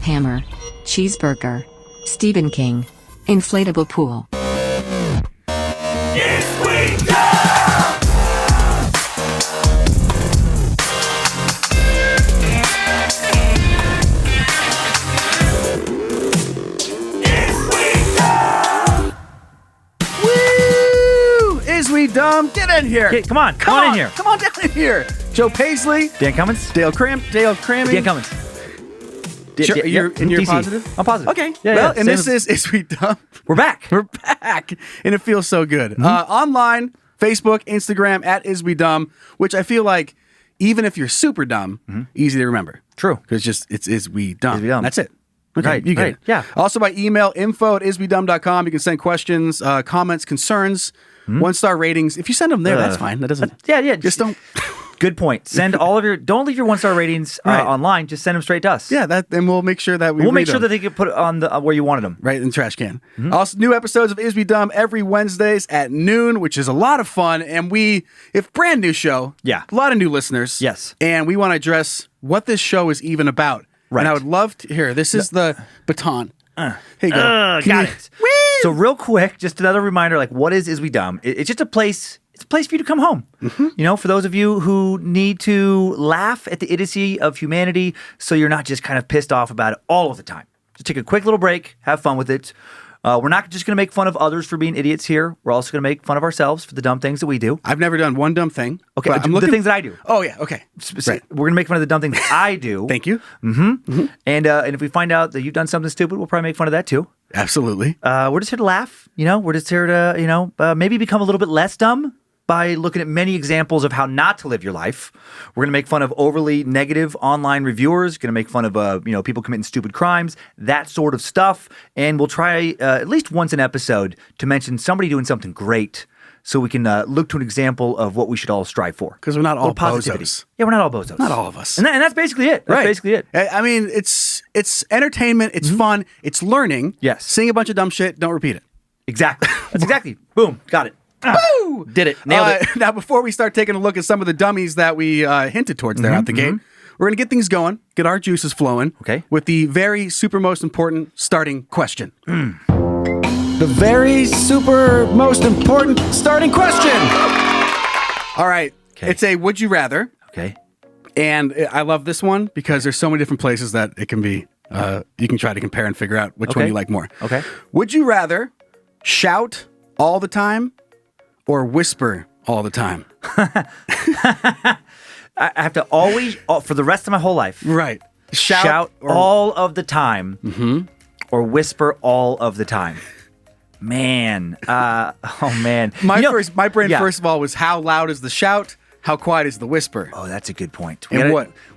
Hammer, Cheeseburger, Stephen King, Inflatable Pool. Is we dumb? Get in here. Okay, come on in here. Come on down in here. Joe Paisley. Dan Cummins. Dale Crammy. Dan Cummins. Sure, you're DC. positive? I'm positive. Okay. Yeah, well, yeah, and this same is we dumb? We're back. We're back. And it feels so good. Online, Facebook, Instagram, at Is We Dumb, which I feel like even if you're super dumb, easy to remember. True. Because it's Is We Dumb. Is We Dumb. That's it. Okay, Right, you get right, it. yeah. Also by email, info@iswedumb.com. You can send questions, comments, concerns, 1-star ratings. If you send them there, that's fine. That doesn't. Yeah. Just don't. Good point. Send all of your. Don't leave your 1-star ratings online. Just send them straight to us. Yeah, and we'll make sure that we'll make read sure them. that they get put on the where you wanted them. Right in the trash can. Also, new episodes of Is We Dumb every Wednesdays at noon, which is a lot of fun. And if brand new show, Yeah. a lot of new listeners. Yes. And we want to address what this show is even about. Right. And I would love to hear. This is the baton. Here you go. Got it. So real quick, just another reminder, like what is We Dumb? It's just a place. It's a place for you to come home. You know, for those of you who need to laugh at the idiocy of humanity, so you're not just kind of pissed off about it all of the time. Just take a quick little break, have fun with it. We're not just going to make fun of others for being idiots here. We're also going to make fun of ourselves for the dumb things that we do. I've never done one dumb thing. Okay, but the things that I do. Oh, yeah. Okay. Right. We're going to make fun of the dumb things I do. Thank you. And if we find out that you've done something stupid, we'll probably make fun of that too. Absolutely. We're just here to laugh. You know, we're just here to, maybe become a little bit less dumb by looking at many examples of how not to live your life. We're going to make fun of overly negative online reviewers, going to make fun of, people committing stupid crimes, that sort of stuff. And we'll try at least once an episode to mention somebody doing something great so we can look to an example of what we should all strive for. Because we're not all positivity. bozos. Yeah, we're not all bozos. Not all of us. And that's basically it. That's basically it. I mean, it's entertainment. It's fun. It's learning. Yes. Seeing a bunch of dumb shit. Don't repeat it. Exactly. That's exactly. Boom. Got it. Boo! Did it. Nailed it. Now, before we start taking a look at some of the dummies that we hinted towards there out the gate, we're going to get things going, get our juices flowing. Okay. With the very super most important starting question. The very super most important starting question. All right. Okay. It's a would you rather. Okay. And I love this one because there's so many different places that it can be. You can try to compare and figure out which one you like more. Okay. Would you rather shout all the time or whisper all the time? I have to always, for the rest of my whole life, Right. shout all of the time or whisper all of the time. Man. Oh, man. My brain, yeah. first of all, was how loud is the shout? How quiet is the whisper? Oh, that's a good point.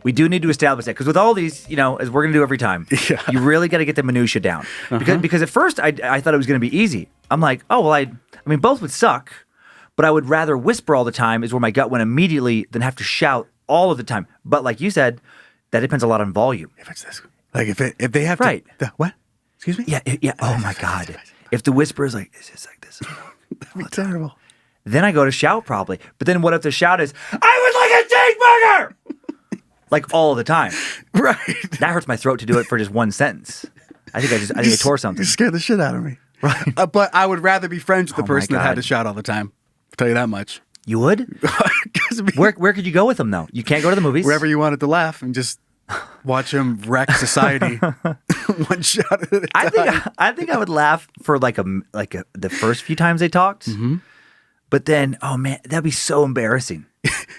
We do need to establish that because with all these, as we're going to do every time, you really got to get the minutia down. Because at first I thought it was going to be easy. I'm like, oh, well, I mean, both would suck, but I would rather whisper all the time is where my gut went immediately than have to shout all of the time. But like you said, that depends a lot on volume. If it's this, like if they have Right. What? Excuse me? Yeah. Oh my God. If the whisper is like, it's just like this. That'd be terrible. Then I go to shout probably. But then what if the shout is, I would like a cheeseburger! Like all the time. Right. That hurts my throat to do it for just one sentence. I think I tore something. You scared the shit out of me. Right. But I would rather be friends with the Oh, my person that had God. to shout all the time. I'll tell you that much. You would? 'Cause Where could you go with them though? You can't go to the movies. wherever you wanted to laugh and just watch them wreck society. One shot at a time. I think I would laugh for the first few times they talked. But then, oh man, that'd be so embarrassing.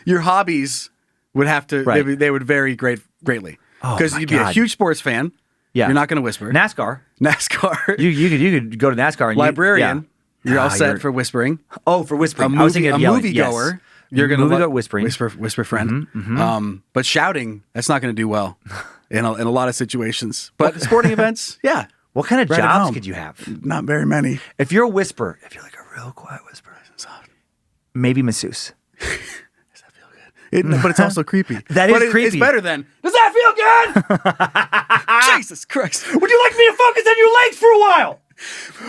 Your hobbies would have to, Right. they would vary greatly. Oh, Because my you'd be a God. huge sports fan. Yeah. You're not going to whisper. NASCAR. NASCAR. You could go to NASCAR and Librarian. You're all Ah, set for whispering. Oh, for whispering. A I was thinking of yelling. moviegoer. Yes. You're going to moviegoer whispering. Whisper friend. But shouting, that's not going to do well in a lot of situations. But sporting events, yeah. What kind of Right at jobs home. could you have? Not very many. If you're a whisperer, if you're like a real quiet whisperer, maybe masseuse. But it's also creepy. That is It's creepy. better than, does that feel good? Jesus Christ. Would you like me to focus on your legs for a while?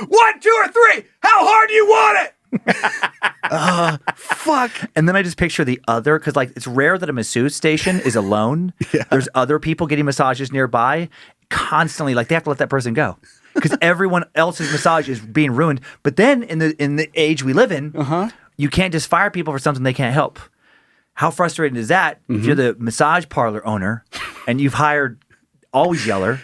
1, 2, or 3. How hard do you want it? Fuck. And then I just picture the other, because like it's rare that a masseuse station is alone. Yeah. There's other people getting massages nearby. constantly like they have to let that person go because everyone else's massage is being ruined. But then in the age we live in, you can't just fire people for something they can't help. How frustrating is that if you're the massage parlor owner and you've hired always yeller,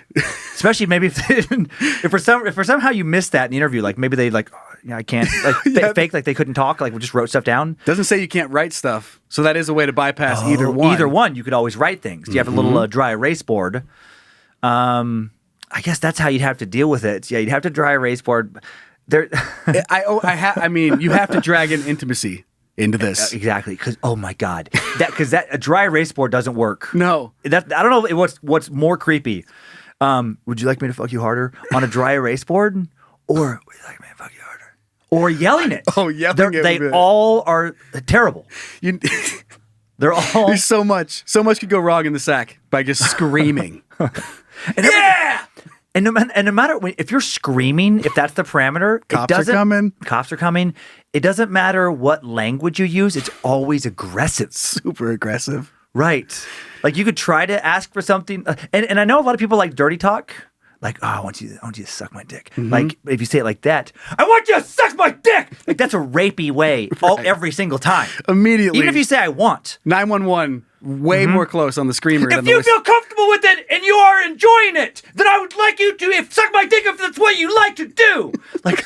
especially maybe if for somehow you missed that in the interview, like maybe they like, oh, yeah, I can't like fake like they couldn't talk, like we just wrote stuff down. Doesn't say you can't write stuff, so that is a way to bypass either one. Either one, you could always write things. You have a little dry erase board. I guess that's how you'd have to deal with it. Yeah, you'd have to dry erase board. There, I mean, you have to drag in intimacy into this. Exactly, because oh my god, because a dry erase board doesn't work. No, I don't know what's more creepy. Would you like me to fuck you harder on a dry erase board, or would you like me to fuck you harder, or yelling it? Oh, yelling it. They all are terrible. They're all. There's so much could go wrong in the sack by just screaming. And no matter if you're screaming, if that's the parameter, Cops are coming. It doesn't matter what language you use. It's always aggressive. Super aggressive. Right. Like you could try to ask for something. And I know a lot of people like dirty talk. Like, oh, I want you to suck my dick. Like if you say it like that, I want you to suck my dick. Like that's a rapey way every single time. Immediately. Even if you say I want. 911. Way more close on the screamer. If you feel comfortable with it and you are enjoying it, then I would like you to suck my dick if that's what you like to do. Like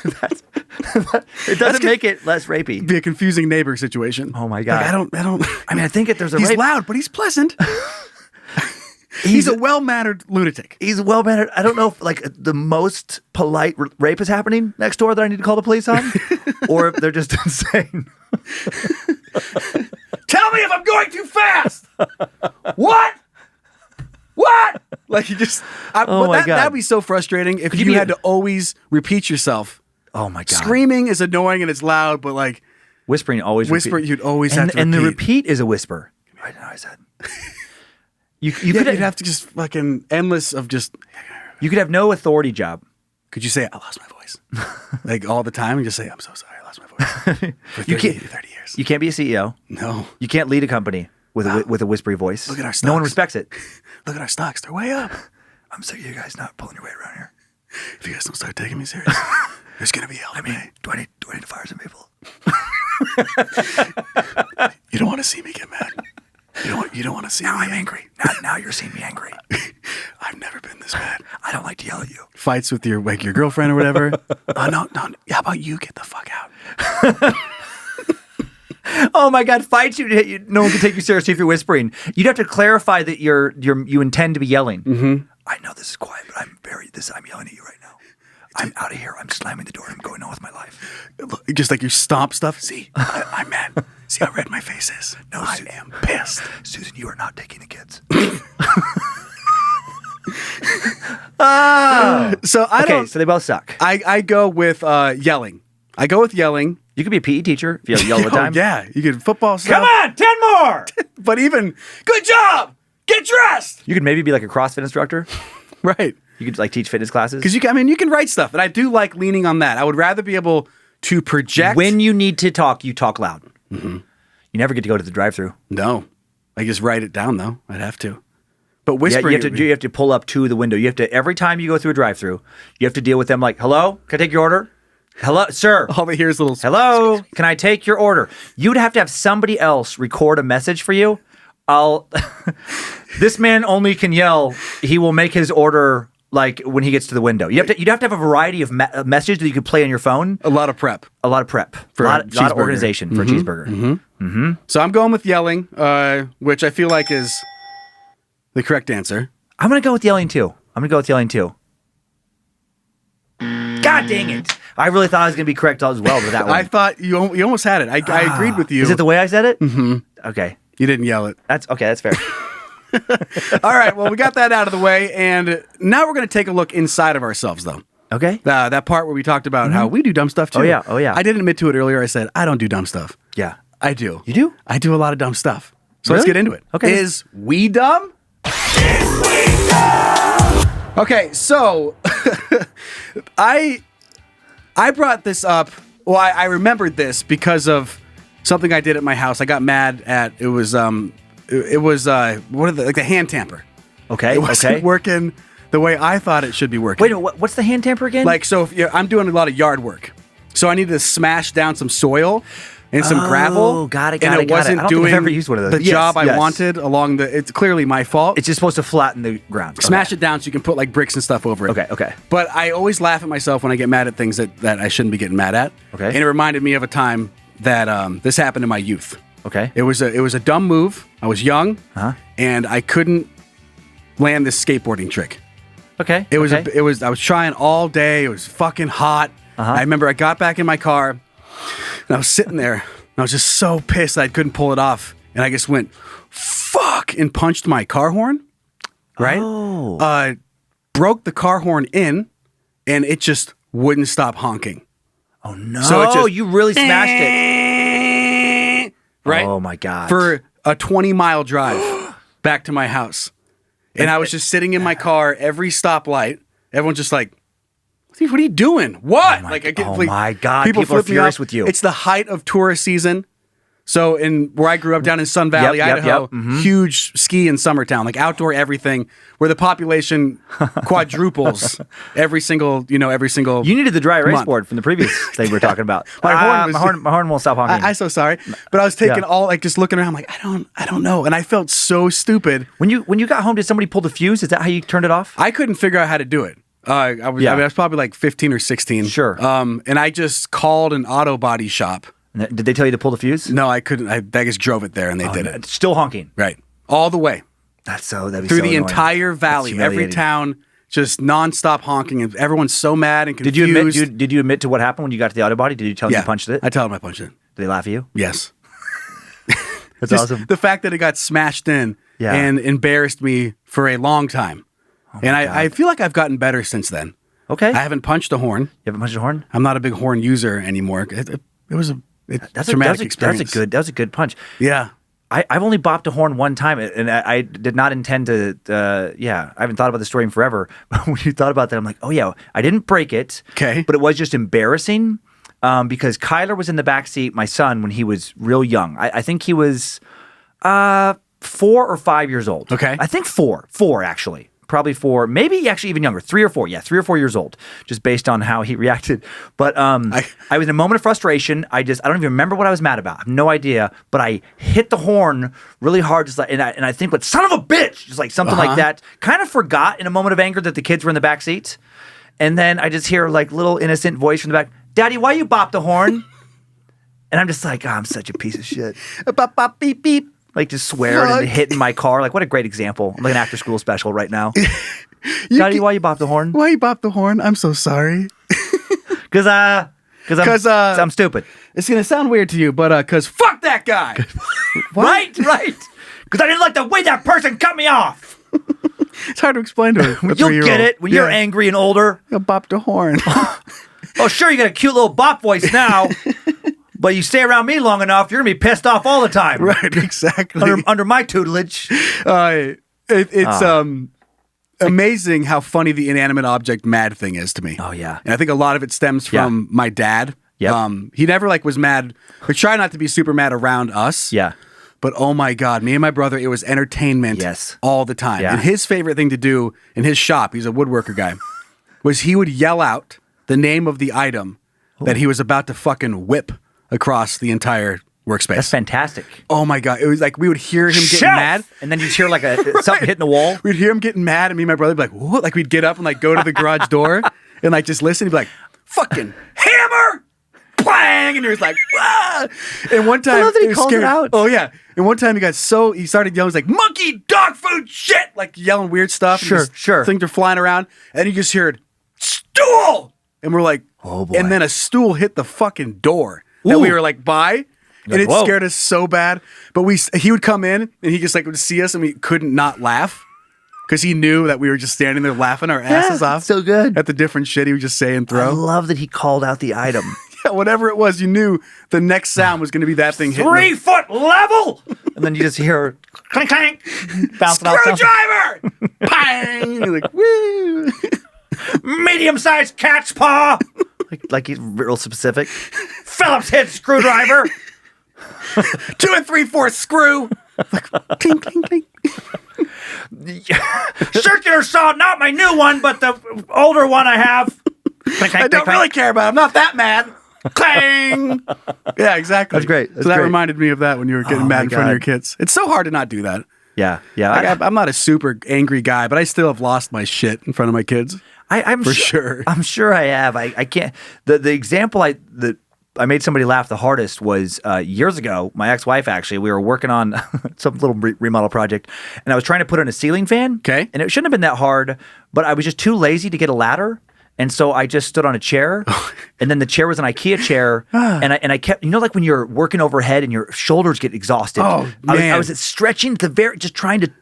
it doesn't make it less rapey. Be a confusing neighbor situation. Oh my god! Like, I don't. I mean, I think there's a. He's rape. loud, but he's pleasant. He's a well-mannered lunatic. He's well-mannered. I don't know if like the most polite rape is happening next door that I need to call the police on, or if they're just insane. Tell me if I'm going too fast. What? Like you just. Oh my God. That'd be so frustrating if you had to always repeat yourself. Oh my God. Screaming is annoying and it's loud, but like whispering always. You'd always have to repeat. And the repeat is a whisper. Right now I said. You'd have to just fucking endless of just. You could have no authority job. Could you say I lost my voice like all the time and just say I'm so sorry I lost my voice for 30 years? You can't be a CEO. No. You can't lead a company with a whispery voice. Look at our stocks. No one respects it. Look at our stocks. They're way up. I'm sick of you guys not pulling your weight around here. If you guys don't start taking me serious, there's gonna be hell. I mean, do I need to fire some people? You don't want to see me get mad. You don't want to see me. Now I'm angry. Now you're seeing me angry. I've never been this bad. I don't like to yell at you. Fights with your girlfriend or whatever. No. How about you get the fuck out? Oh my God! Fights you. No one can take you seriously if you're whispering. You'd have to clarify that you intend to be yelling. I know this is quiet, but I'm yelling at you right now. I'm out of here. I'm slamming the door. I'm going on with my life. Just like you stomp stuff. See, I'm mad. See how red my face is? No, I am pissed. Susan, you are not taking the kids. So So they both suck. I go with yelling. I go with yelling. You could be a PE teacher if you yell all the time. Yeah, you could football stuff. Come on, 10 more. But even good job. Get dressed. You could maybe be like a CrossFit instructor. Right. You could like teach fitness classes. Because you can write stuff, and I do like leaning on that. I would rather be able to project. When you need to talk, you talk loud. You never get to go to the drive-thru. No, I just write it down though. I'd have to. But whispering, you have to pull up to the window. You have to every time you go through a drive-thru, you have to deal with them like, "Hello, can I take your order? Hello, sir." All they hear is little. "Hello, can I take your order?" You'd have to have somebody else record a message for you. This man only can yell. He will make his order. Like when he gets to the window, you'd have to have a variety of messages that you could play on your phone. A lot of prep for a lot of organization for a cheeseburger. So I'm going with yelling, which I feel like is the correct answer. I'm gonna go with yelling too. God dang it! I really thought I was gonna be correct as well with that one. I thought you almost had it. I agreed with you. Is it the way I said it? Okay. You didn't yell it. That's fair. All right, well, we got that out of the way, and now we're going to take a look inside of ourselves, though. Okay. That part where we talked about how we do dumb stuff, too. Oh, yeah. I didn't admit to it earlier. I said, I don't do dumb stuff. Yeah. I do. You do? I do a lot of dumb stuff. So let's Really? get into it. Okay. Is we dumb? Okay, so I brought this up. Well, I remembered this because of something I did at my house. I got mad at, it was what are the hand tamper. Okay. It wasn't working. the way I thought it should be working. Wait, what's the hand tamper again? Like, so if I'm doing a lot of yard work, so I needed to smash down some soil and some gravel. Got it. And it wasn't I don't think doing I've ever used one of those. the Yes, job I yes. wanted along the. It's clearly my fault. It's just supposed to flatten the ground. Smash it down so you can put like bricks and stuff over it. Okay. But I always laugh at myself when I get mad at things that I shouldn't be getting mad at. Okay. And it reminded me of a time that this happened in my youth. Okay. It was a dumb move. I was young, and I couldn't land this skateboarding trick. Okay. It was I was trying all day. It was fucking hot. I remember I got back in my car, and I was sitting there, and I was just so pissed that I couldn't pull it off, and I just went, "Fuck!" and punched my car horn. Right? Oh. Broke the car horn in, and it just wouldn't stop honking. Oh no! So it just, you really smashed it. Right? Oh my god! For a 20-mile drive back to my house. And I was just sitting in my car, every stoplight. Everyone's just like, "Steve, what are you doing? What?" my God, people are flip me furious off. with you. It's the height of tourist season. So where I grew up down in Sun Valley, Idaho, huge ski and summer town, like outdoor everything, where the population quadruples every single. You needed the dry erase month. board from the previous thing we were talking about. My horn won't stop honking. I'm so sorry, but I was taking all like just looking around, like I don't know, and I felt so stupid. When you got home, did somebody pull the fuse? Is that how you turned it off? I couldn't figure out how to do it. I was probably like 15 or 16. Sure. And I just called an auto body shop. Did they tell you to pull the fuse? No, I couldn't. I just drove it there and they did it. Still honking. Right. All the way. That'd be Through so the annoying. entire valley, That's every humiliating. town, just nonstop honking. And everyone's so mad and Did confused. did you admit to what happened when you got to the auto body? Did you tell them you punched it? I told them I punched it. Did they laugh at you? Yes. That's Just awesome. the fact that it got smashed in and embarrassed me for a long time. And I feel like I've gotten better since then. Okay. I haven't punched a horn. You haven't punched a horn? I'm not a big horn user anymore. It was a traumatic experience. That was a good punch. Yeah. I've only bopped a horn one time, and I did not intend to. I haven't thought about the story in forever. But when you thought about that, I'm like, oh yeah, I didn't break it. Okay. But it was just embarrassing because Kyler was in the back seat, my son, when he was real young. I think he was 4 or 5 years old. Okay. I think 4 actually. Probably 4, maybe actually even younger, 3 or 4. Yeah, 3 or 4 years old, just based on how he reacted. But I was in a moment of frustration. I don't even remember what I was mad about. I have no idea. But I hit the horn really hard, just like, and I think, "But son of a bitch," just like something like that. Kind of forgot in a moment of anger that the kids were in the back seat, and then I just hear like little innocent voice from the back, "Daddy, why you bop the horn?" And I'm just like, I'm such a piece of shit. Bop, bop, beep, beep. Like just swearing and hitting my car. Like, what a great example. I'm like an after school special right now. Daddy, why you bop the horn? Why you bop the horn? I'm so sorry. Because I'm stupid. It's going to sound weird to you, but because fuck that guy. Right. Because I didn't like the way that person cut me off. It's hard to explain to a You'll get it when you're angry and older. I bopped a horn. Oh, sure, you got a cute little bop voice now. But you stay around me long enough, you're going to be pissed off all the time. Right, exactly. Under my tutelage. It's amazing how funny the inanimate object mad thing is to me. Oh, yeah. And I think a lot of it stems from my dad. Yep. He never was mad. We try not to be super mad around us. Yeah. But oh my God, me and my brother, it was entertainment all the time. Yeah. And his favorite thing to do in his shop, he's a woodworker guy, was he would yell out the name of the item that he was about to fucking whip across the entire workspace. That's fantastic. Oh my God. It was like we would hear him getting mad. And then you'd hear like something hitting the wall. We'd hear him getting mad, and me and my brother would be like, what? Like we'd get up and like go to the garage door and like just listen. He'd be like, fucking hammer! Bang! And he was like, wah! And one time, I love that he was called it out. Oh yeah. And one time he started yelling, he was like, monkey, dog food, shit! Like yelling weird stuff. Sure. Things are flying around. And you just heard, stool! And we're like, oh boy. And then a stool hit the fucking door that we were like by. And it scared us so bad. But he would come in and he just like would see us and we couldn't not laugh. Because he knew that we were just standing there laughing our asses off. So good. At the different shit he would just say and throw. I love that he called out the item. Yeah, whatever it was, you knew the next sound was going to be that thing hitting. 3 foot level! And then you just hear clank, clank, bouncing off. Screwdriver! Bang! And you're like, woo! Medium-sized cat's paw! like he's real specific. Phillips head screwdriver! 2 3/4 screw! Like, clink, clink, clink. Circular saw, not my new one, but the older one I have. I don't really care about it. I'm not that mad. Clang! Yeah, exactly. That's great. So that reminded me of that when you were getting mad in front of your kids. It's so hard to not do that. Yeah. I'm not a super angry guy, but I still have lost my shit in front of my kids. I'm sure. I'm sure I have. I can't. The example that I made somebody laugh the hardest was years ago. My ex-wife, actually, we were working on some little remodel project, and I was trying to put in a ceiling fan. Okay. And it shouldn't have been that hard, but I was just too lazy to get a ladder. And so I just stood on a chair, and then the chair was an IKEA chair, and I kept, like when you're working overhead and your shoulders get exhausted. Oh, man. I was stretching to just trying to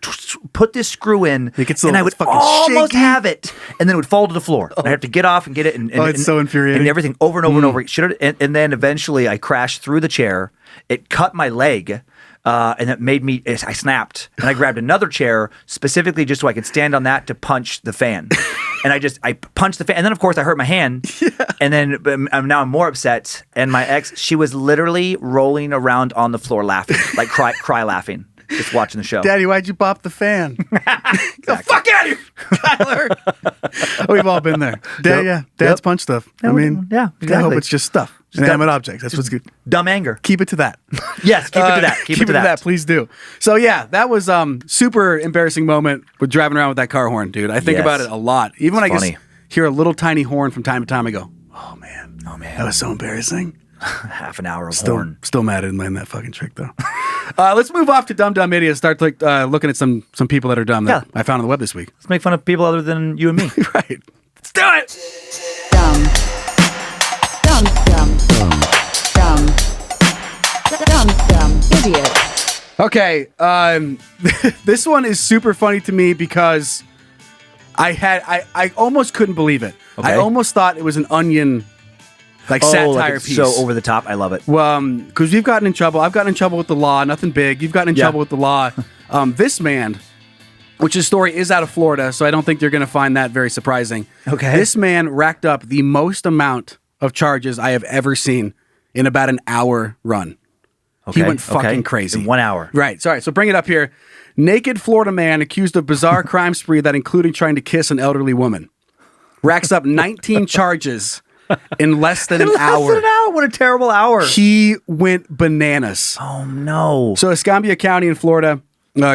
put this screw in, and I would fucking almost shaky. have it, and then it would fall to the floor. And I have to get off and get it, and it's so infuriating. and everything over and over and over. And then eventually I crashed through the chair. It cut my leg. And it made me, I snapped. And I grabbed another chair specifically just so I could stand on that to punch the fan. And I punched the fan. And then, of course, I hurt my hand. Yeah. And then now I'm more upset. And my ex, she was literally rolling around on the floor laughing, like cry laughing, just watching the show. Daddy, why'd you pop the fan? Get the fuck out of here, Tyler. We've all been there. Dad's punch stuff. I mean, yeah, exactly. I hope it's just stuff. Inanimate objects. That's what's good. Dumb anger. Keep it to that. Yes, keep it to that. Keep it to that. Please do. So yeah, that was super embarrassing moment with driving around with that car horn, dude. I think about it a lot. Even when I just hear a little tiny horn from time to time, I go, oh man, that was so embarrassing. Half an hour of horn. Still mad I didn't land that fucking trick though. Let's move off to dumb idiots. Start looking at some people that are dumb that I found on the web this week. Let's make fun of people other than you and me. Right. Let's do it. Dumb. Idiot. Okay, this one is super funny to me because I almost couldn't believe it. Okay. I almost thought it was an Onion satire piece. So over the top. I love it. Well, because we've gotten in trouble. I've gotten in trouble with the law. Nothing big. You've gotten in trouble with the law. This man, which his story is out of Florida, so I don't think they're going to find that very surprising. Okay. This man racked up the most amount of charges I have ever seen in about an hour run. Okay. He went fucking crazy. In 1 hour. Right. Sorry. So bring it up here. Naked Florida man accused of bizarre crime spree that included trying to kiss an elderly woman. Racks up 19 charges in less than an hour. Less than an hour? What a terrible hour. He went bananas. Oh, no. So Escambia County in Florida,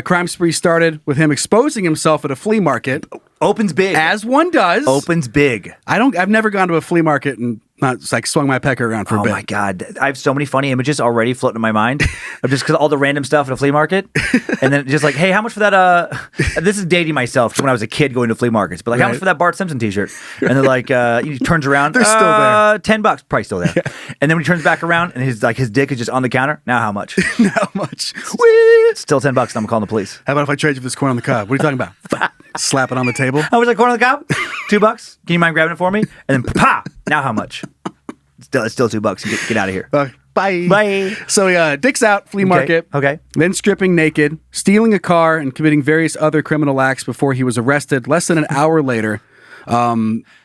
crime spree started with him exposing himself at a flea market. Opens big. As one does. Opens big. I've never gone to a flea market and not swung my pecker around for a bit. Oh my God. I have so many funny images already floating in my mind of just because all the random stuff at a flea market. And then just like, hey, how much for that? This is dating myself when I was a kid going to flea markets. But like, how much for that Bart Simpson t-shirt? And they're like, he turns around. They're still there. $10. Probably still there. Yeah. And then when he turns back around and his dick is just on the counter. Now how much? Now how much? Whee! Still $10. And I'm calling the police. How about if I trade you for this corn on the cob? What are you talking about? Slap it on the table. How much that corn on the cob? $2. Can you mind grabbing it for me? And then pa! Now how much? It's still $2. Get out of here. Bye. Bye. So dick's out, flea market. Okay. Then stripping naked, stealing a car, and committing various other criminal acts before he was arrested less than an hour later.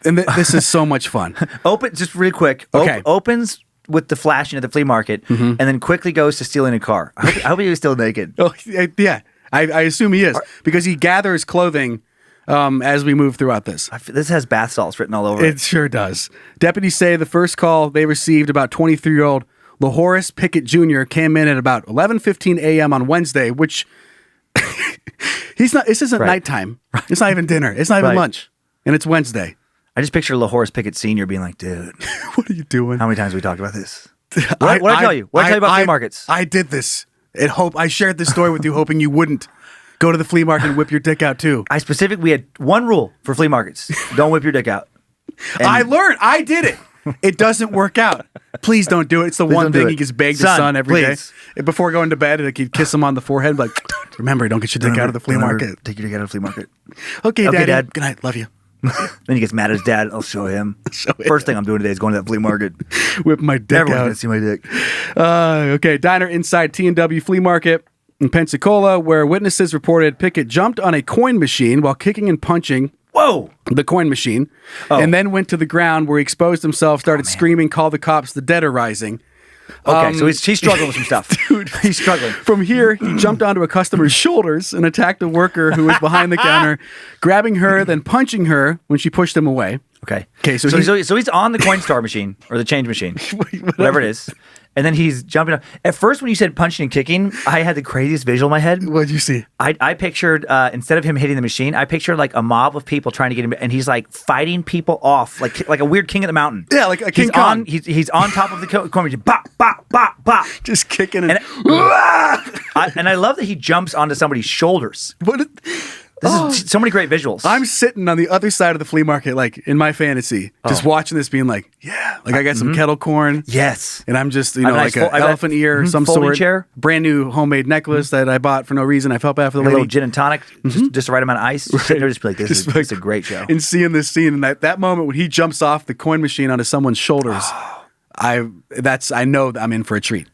This is so much fun. Just really quick. Okay. Opens with the flashing at the flea market, and then quickly goes to stealing a car. I hope he was still naked. Oh, yeah. I assume he is because he gathers clothing as we move throughout this. This has bath salts written all over it. It sure does. Deputies say the first call they received about 23-year-old LaHorace Pickett Jr. came in at about 11:15 a.m. on Wednesday, which this isn't nighttime. It's not even dinner. It's not even lunch. And it's Wednesday. I just picture LaHorace Pickett Sr. being like, dude. What are you doing? How many times have we talked about this? What did I tell you? What did I tell you about flea markets? I did this. I shared this story with you hoping you wouldn't go to the flea market and whip your dick out too. We had one rule for flea markets. Don't whip your dick out. And I learned. I did it. It doesn't work out. Please don't do it. It's the one thing he gets begged his son every day. Before going to bed, like he'd kiss him on the forehead, like, remember, don't get your dick out of the flea market. Take your dick out of the flea market. Okay, Dad. Good night. Love you. Then he gets mad at his dad. I'll show him. First thing I'm doing today is going to that flea market. Whip my dick Everyone's out. going to see my dick. Okay, diner inside T&W Flea Market in Pensacola, where witnesses reported Pickett jumped on a coin machine while kicking and punching the coin machine, and then went to the ground where he exposed himself, started screaming, call the cops, the dead are rising. Okay, so he's struggling with some stuff. Dude, he's struggling. From here, he jumped onto a customer's shoulders and attacked a worker who was behind the counter, grabbing her, then punching her when she pushed him away. Okay. So he's on the coin star machine or the change machine, whatever it is. And then he's jumping up. At first, when you said punching and kicking, I had the craziest visual in my head. What'd you see? I pictured, instead of him hitting the machine, I pictured like a mob of people trying to get him, and he's like fighting people off, like a weird king of the mountain. Yeah, like a King Kong. He's on top of the coin machine. Bop, bop, bop, bop. Just kicking and I love that he jumps onto somebody's shoulders. This is so many great visuals. I'm sitting on the other side of the flea market, like in my fantasy, just watching this, being like, yeah, like I got some kettle corn. Yes. And I'm just, like an elephant ear or some sort. Chair. Brand new homemade necklace that I bought for no reason. I felt bad for the a lady. little gin and tonic, just the right amount of ice. Just sitting there, just be like, this is a great show. And seeing this scene, and that moment when he jumps off the coin machine onto someone's shoulders, I know that I'm in for a treat.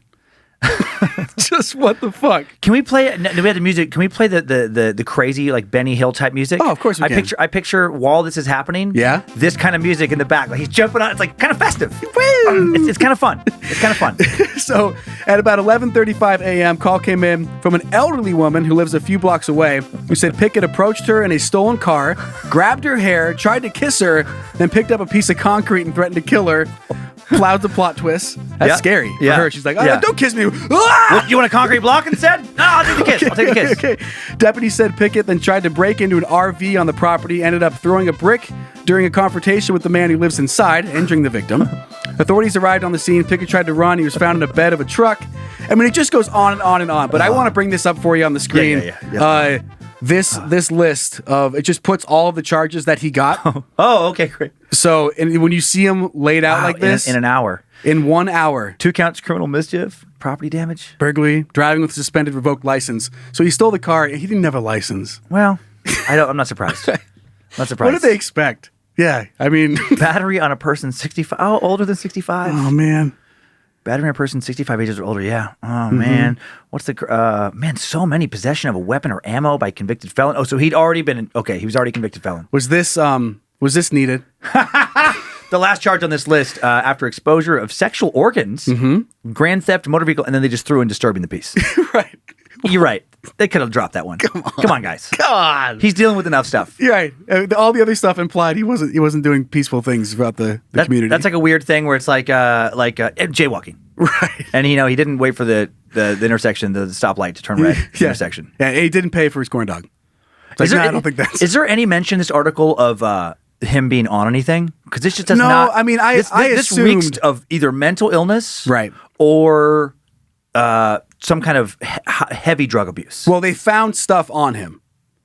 Just what the fuck? Can we play? We have the music. Can we play the crazy like Benny Hill type music? Oh, of course we can. I picture while this is happening. Yeah. This kind of music in the back, like he's jumping on. It's like kind of festive. It's kind of fun. It's kind of fun. So at about 11:35 a.m., call came in from an elderly woman who lives a few blocks away, who said Pickett approached her in a stolen car, grabbed her hair, tried to kiss her, then picked up a piece of concrete and threatened to kill her. Clouds the plot twist. That's scary for her. She's like, don't kiss me. What, you want a concrete block instead? No, I'll take the kiss. I'll take the kiss. Okay. Deputy said Pickett then tried to break into an RV on the property, ended up throwing a brick during a confrontation with the man who lives inside, injuring the victim. Authorities arrived on the scene. Pickett tried to run. He was found in a bed of a truck. I mean, it just goes on and on and on. But I want to bring this up for you on the screen. This list of, it just puts all of the charges that he got. Oh, okay, great. So when you see him laid out like this. In an hour. In 1 hour. 2 counts criminal mischief, property damage. Burglary, driving with suspended revoked license. So he stole the car and he didn't have a license. Well, I'm not surprised. Not surprised. What did they expect? Yeah, I mean. Battery on a person 65. Oh, older than 65. Oh, man. Battery on a person 65 ages or older, yeah. Oh, man. What's the... man, so many. Possession of a weapon or ammo by convicted felon. Oh, so he'd already been... Okay, he was already convicted felon. Was this needed? The last charge on this list, after exposure of sexual organs, grand theft, motor vehicle, and then they just threw in disturbing the peace. Right. You're right. They could have dropped that one. Come on, guys. Come on. He's dealing with enough stuff. You're right. All the other stuff implied he wasn't doing peaceful things throughout the community. That's like a weird thing where it's like jaywalking. Right. And he didn't wait for the intersection, the stoplight to turn red. Intersection. Yeah, and he didn't pay for his corn dog. I don't think that's... Is there any mention in this article of him being on anything? Because this just does not... No, I mean, I this assumed... reeks of either mental illness... Right. Or some kind of heavy drug abuse. Well, they found stuff on him.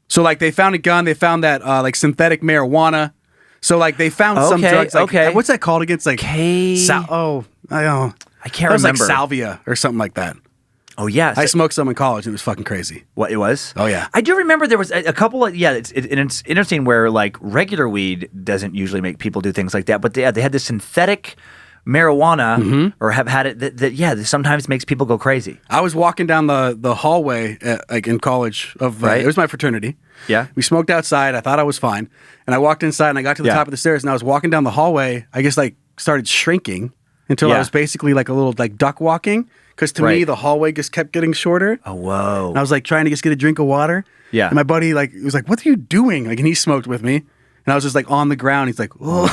So, like, they found a gun. They found that, like, synthetic marijuana. So, like, they found some drugs. Like, what's that called again? It's like... I can't remember. It was like salvia or something like that. Oh, yeah. I smoked some in college and it was fucking crazy. What, it was? Oh, yeah. I do remember there was a couple of, it's interesting where, like, regular weed doesn't usually make people do things like that, but they had this synthetic marijuana or have had it that sometimes makes people go crazy. I was walking down the hallway like in college of it was my fraternity. Yeah. We smoked outside. I thought I was fine. And I walked inside and I got to the top of the stairs and I was walking down the hallway. I guess like started shrinking until I was basically like a little like duck walking. Because to me, the hallway just kept getting shorter. Oh, whoa. And I was like trying to just get a drink of water. Yeah. And my buddy like was like, "What are you doing?" Like, and he smoked with me. And I was just like on the ground. He's like, "Oh,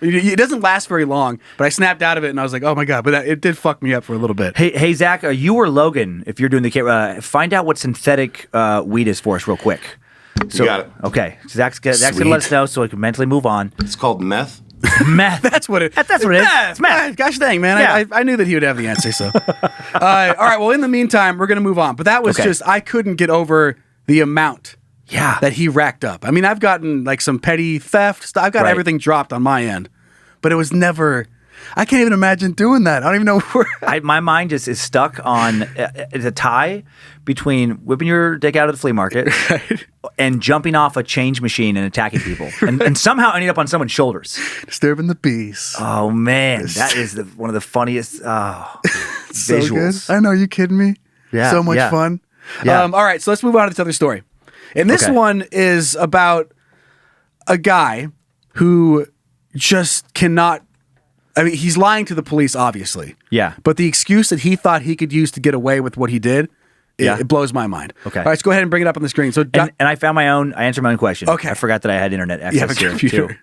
it doesn't last very long." But I snapped out of it and I was like, "Oh my God." But it did fuck me up for a little bit. Hey Zach, you or Logan, if you're doing the find out what synthetic weed is for us real quick. So, you got it. Okay. Zach's going to let us know so we can mentally move on. It's called meth. Meth. That's what it is. That's what it is. It's meth. Gosh dang, man. Yeah. I knew that he would have the answer. So, all right. Well, in the meantime, we're going to move on. But that was just, I couldn't get over the amount that he racked up. I mean, I've gotten like some petty theft. I've got everything dropped on my end. But it was never... I can't even imagine doing that. I don't even know where... my mind just is stuck on the tie between whipping your dick out of the flea market and jumping off a change machine and attacking people. And somehow ending up on someone's shoulders. Disturbing the peace. Oh, man. That is one of the funniest visuals. So good. I know. You kidding me? Yeah. So much fun. Yeah. All right. So let's move on to this other story. And this one is about a guy who just cannot I mean, he's lying to the police, obviously. Yeah. But the excuse that he thought he could use to get away with what he did, it blows my mind. Okay. All right, let's go ahead and bring it up on the screen. So, and I found I answered my own question. Okay. I forgot that I had internet access have a here, computer. too.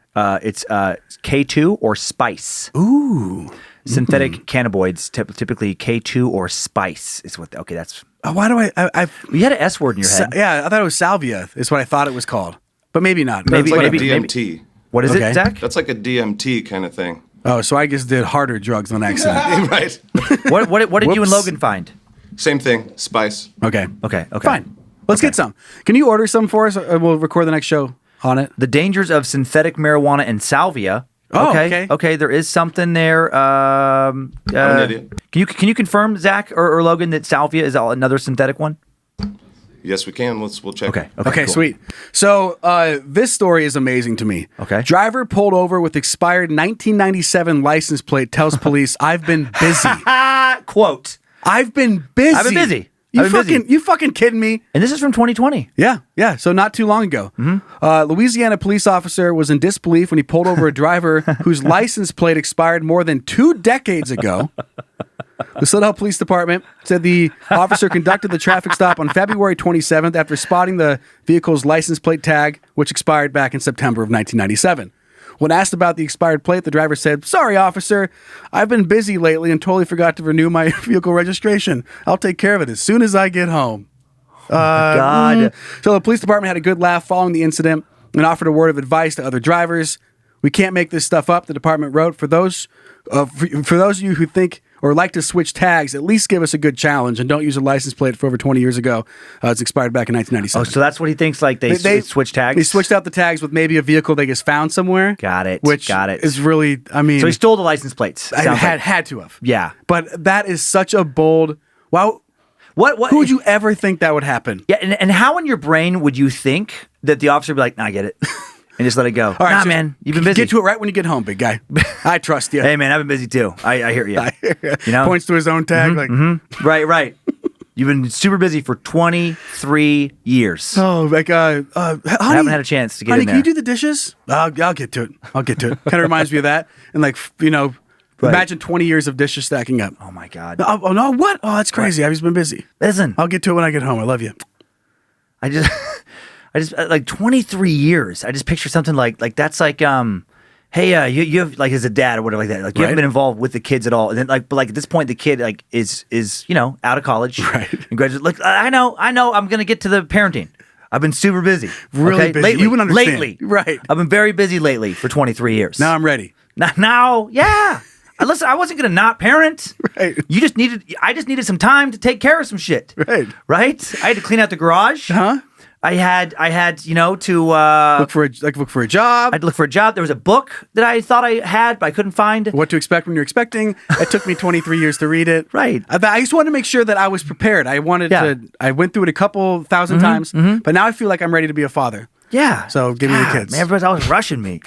It's K2 or spice. Ooh. Synthetic cannabinoids, typically K2 or spice is what. Okay, that's. Why do I You had an S word in your head. yeah, I thought it was salvia. Is what I thought it was called, but maybe not. Maybe- It's like maybe- a DMT. What is Okay. it, Zach? That's like a DMT kind of thing. Oh, so I just did harder drugs on accident. Right. What did you and Whoops. Logan find? Same thing. Spice. Okay. Okay. Fine. Let's get some. Can you order some for us? Or we'll record the next show on it. The dangers of synthetic marijuana and salvia. Oh, okay. Okay, there is something there. I'm an idiot. Can you confirm, Zach or Logan, that salvia is another synthetic one? Yes, we can. We'll check. Okay. Okay, cool. sweet. So this story is amazing to me. Okay. Driver pulled over with expired 1997 license plate tells police, "I've been busy. Quote. I've been busy. I've been busy. You I've been fucking, busy. you fucking kidding me? And this is from 2020. Yeah. So not too long ago, Louisiana police officer was in disbelief when he pulled over a driver whose license plate expired more than 2 decades ago. The Slidell Police Department said the officer conducted the traffic stop on February 27th after spotting the vehicle's license plate tag, which expired back in September of 1997. When asked about the expired plate, the driver said, "Sorry, officer, I've been busy lately and totally forgot to renew my vehicle registration. I'll take care of it as soon as I get home." God. So the police department had a good laugh following the incident and offered a word of advice to other drivers. "We can't make this stuff up," the department wrote. For those of you who think or like to switch tags, at least give us a good challenge and don't use a license plate for over 20 years ago. It's expired back in Oh, 1997. so that's what he thinks, like they switch tags? They switched out the tags with maybe a vehicle they just found somewhere. Got it. Which Got it. is really, I mean... So he stole the license plates. I sounds like. had to have. Yeah. But that is such a bold... Wow. What? Who would you ever think that would happen? Yeah, and how in your brain would you think that the officer would be like, "Nah, I get it," and just let it go? All right, nah, so man, you've been busy. Get to it right when you get home, big guy. I trust you. Hey, man, I've been busy too. I hear you. You know, Points to his own tag. right. You've been super busy for 23 years. Oh, like, honey, I haven't had a chance to get honey, in there. can you do the dishes? I'll get to it. Kind of reminds me of that. And like, Right. imagine 20 years of dishes stacking up. Oh my God. Oh, no, what? Oh, that's crazy. I've just been busy. Listen, I'll get to it when I get home. I love you. I just like 23 years. I just picture something like that's like hey, you have like as a dad or whatever like that. Like you haven't been involved with the kids at all, and then but at this point the kid like is out of college, right? And graduate. Like I know, I'm gonna get to the parenting. I've been super busy, really busy. Lately, You would understand, lately, right? I've been very busy lately for 23 years. Now I'm ready. Now, yeah. Listen, I wasn't gonna not parent. Right. I just needed some time to take care of some shit. Right. Right. I had to clean out the garage. Huh? I had to look for a job. I'd look for a job. There was a book that I thought I had, but I couldn't find. What to expect when you're expecting. It took me 23 years to read it. Right. I just wanted to make sure that I was prepared. I went through it a couple thousand times, but now I feel like I'm ready to be a father. Yeah. So give me the kids. Man, everybody's always rushing me.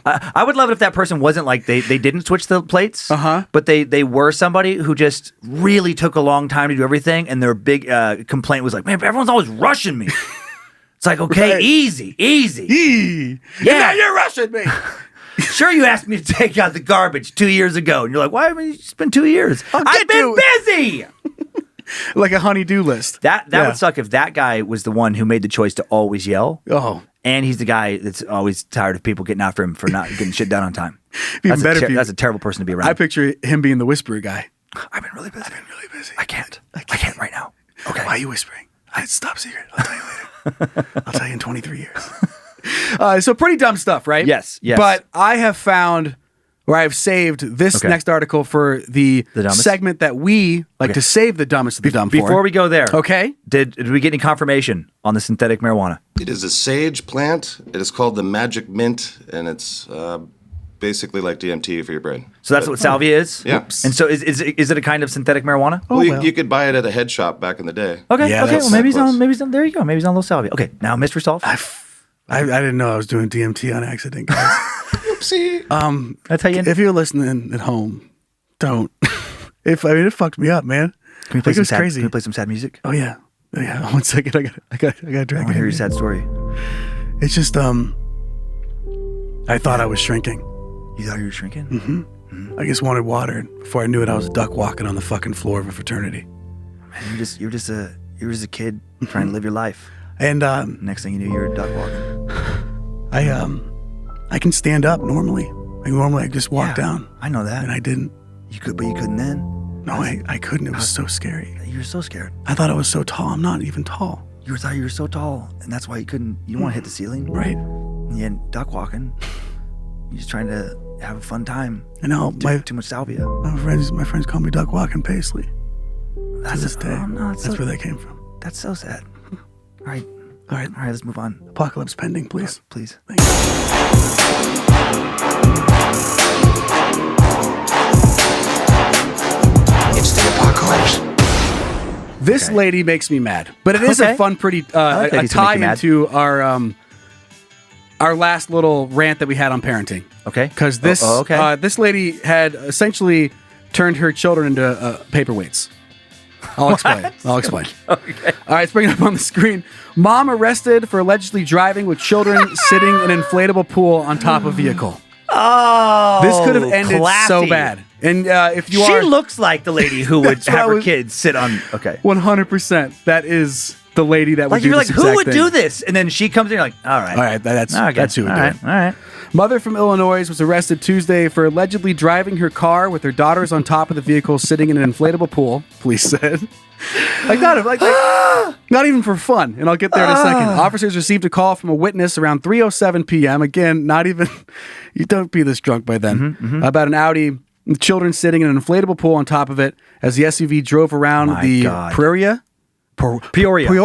I would love it if that person wasn't like they didn't switch the plates, but they were somebody who just really took a long time to do everything, and their big complaint was like, "Man, everyone's always rushing me." It's like, okay, Right. easy. Yeah, now you're rushing me. Sure, you asked me to take out the garbage 2 years ago, and you're like, "Why haven't you spent 2 years?" I've been busy. Like a honey-do list. That would suck if that guy was the one who made the choice to always yell. Oh. And he's the guy that's always tired of people getting after him for not getting shit done on time. Even better if you- That's a terrible person to be around. I picture him being the whisperer guy. I've been really busy. I can't right now. Okay. Why are you whispering? It's top secret. I'll tell you later. I'll tell you in 23 years. So pretty dumb stuff, right? Yes. But I have found, or I have saved this next article for the dumbest? segment that we like to save the dumbest of the dumb for. Before we go there, Okay. Did we get any confirmation on the synthetic marijuana? It is a sage plant. It is called the magic mint, and it's basically like DMT for your brain. So that's what salvia is? Yeah. And so is it a kind of synthetic marijuana? Well, you could buy it at a head shop back in the day. Okay. Yeah, Okay. that's Well, maybe close. he's on. There you go. Maybe he's on a little salvia. Okay. Now, mystery solved. I didn't know I was doing DMT on accident, guys. Oopsie. That's how you. If you're listening at home, don't. It fucked me up, man. Can we play Like, it some was sad? crazy. Can we play some sad music? Oh yeah. 1 second. I got I drag want to hear your it. sad story. It's just I thought I was shrinking. You thought you were shrinking? Mm-hmm. I just wanted water. And before I knew it, I was a duck walking on the fucking floor of a fraternity. Man, you're just a kid trying to live your life. And Next thing you knew, you're a duck walking. I can stand up normally. Like normally I just walk down. I know that. And I didn't. You could, but you couldn't then. No, I couldn't. It was so scary. You were so scared. I thought I was so tall. I'm not even tall. You thought you were so tall, and that's why you couldn't. You don't want to hit the ceiling, Right. Yeah, duck walking. You're just trying to have a fun time. I know. Too much salvia. My friends call me Duck Walking Paisley. That's To this day. That's where that came from. That's so sad. All right, let's move on. Apocalypse pending, please. Please. Thank you. It's the apocalypse. This lady makes me mad, but it is Okay. a fun, pretty like a ladies who make tie you mad. into our last little rant that we had on parenting. Okay. Because this okay. this lady had essentially turned her children into paperweights. I'll explain. I'll explain. Okay. All right, let's bring it up on the screen. Mom arrested for allegedly driving with children sitting in an inflatable pool on top of vehicle. Oh, This could have ended classy. so bad. And if you She are looks like the lady who would That's what have I her was- kids sit on. Okay. 100%, that is the lady that would Like do you're like, this who exact would thing. do this? And then she comes in, you're like, all right. All right, that's Okay. that's who would do it. All right. Mother from Illinois was arrested Tuesday for allegedly driving her car with her daughters on top of the vehicle sitting in an inflatable pool, police said. Not even for fun, and I'll get there in a second. Officers received a call from a witness around 3:07 p.m. Again, not even, you don't be this drunk by then, about an Audi, with children sitting in an inflatable pool on top of it as the SUV drove around My the God. Peoria. That's Peoria.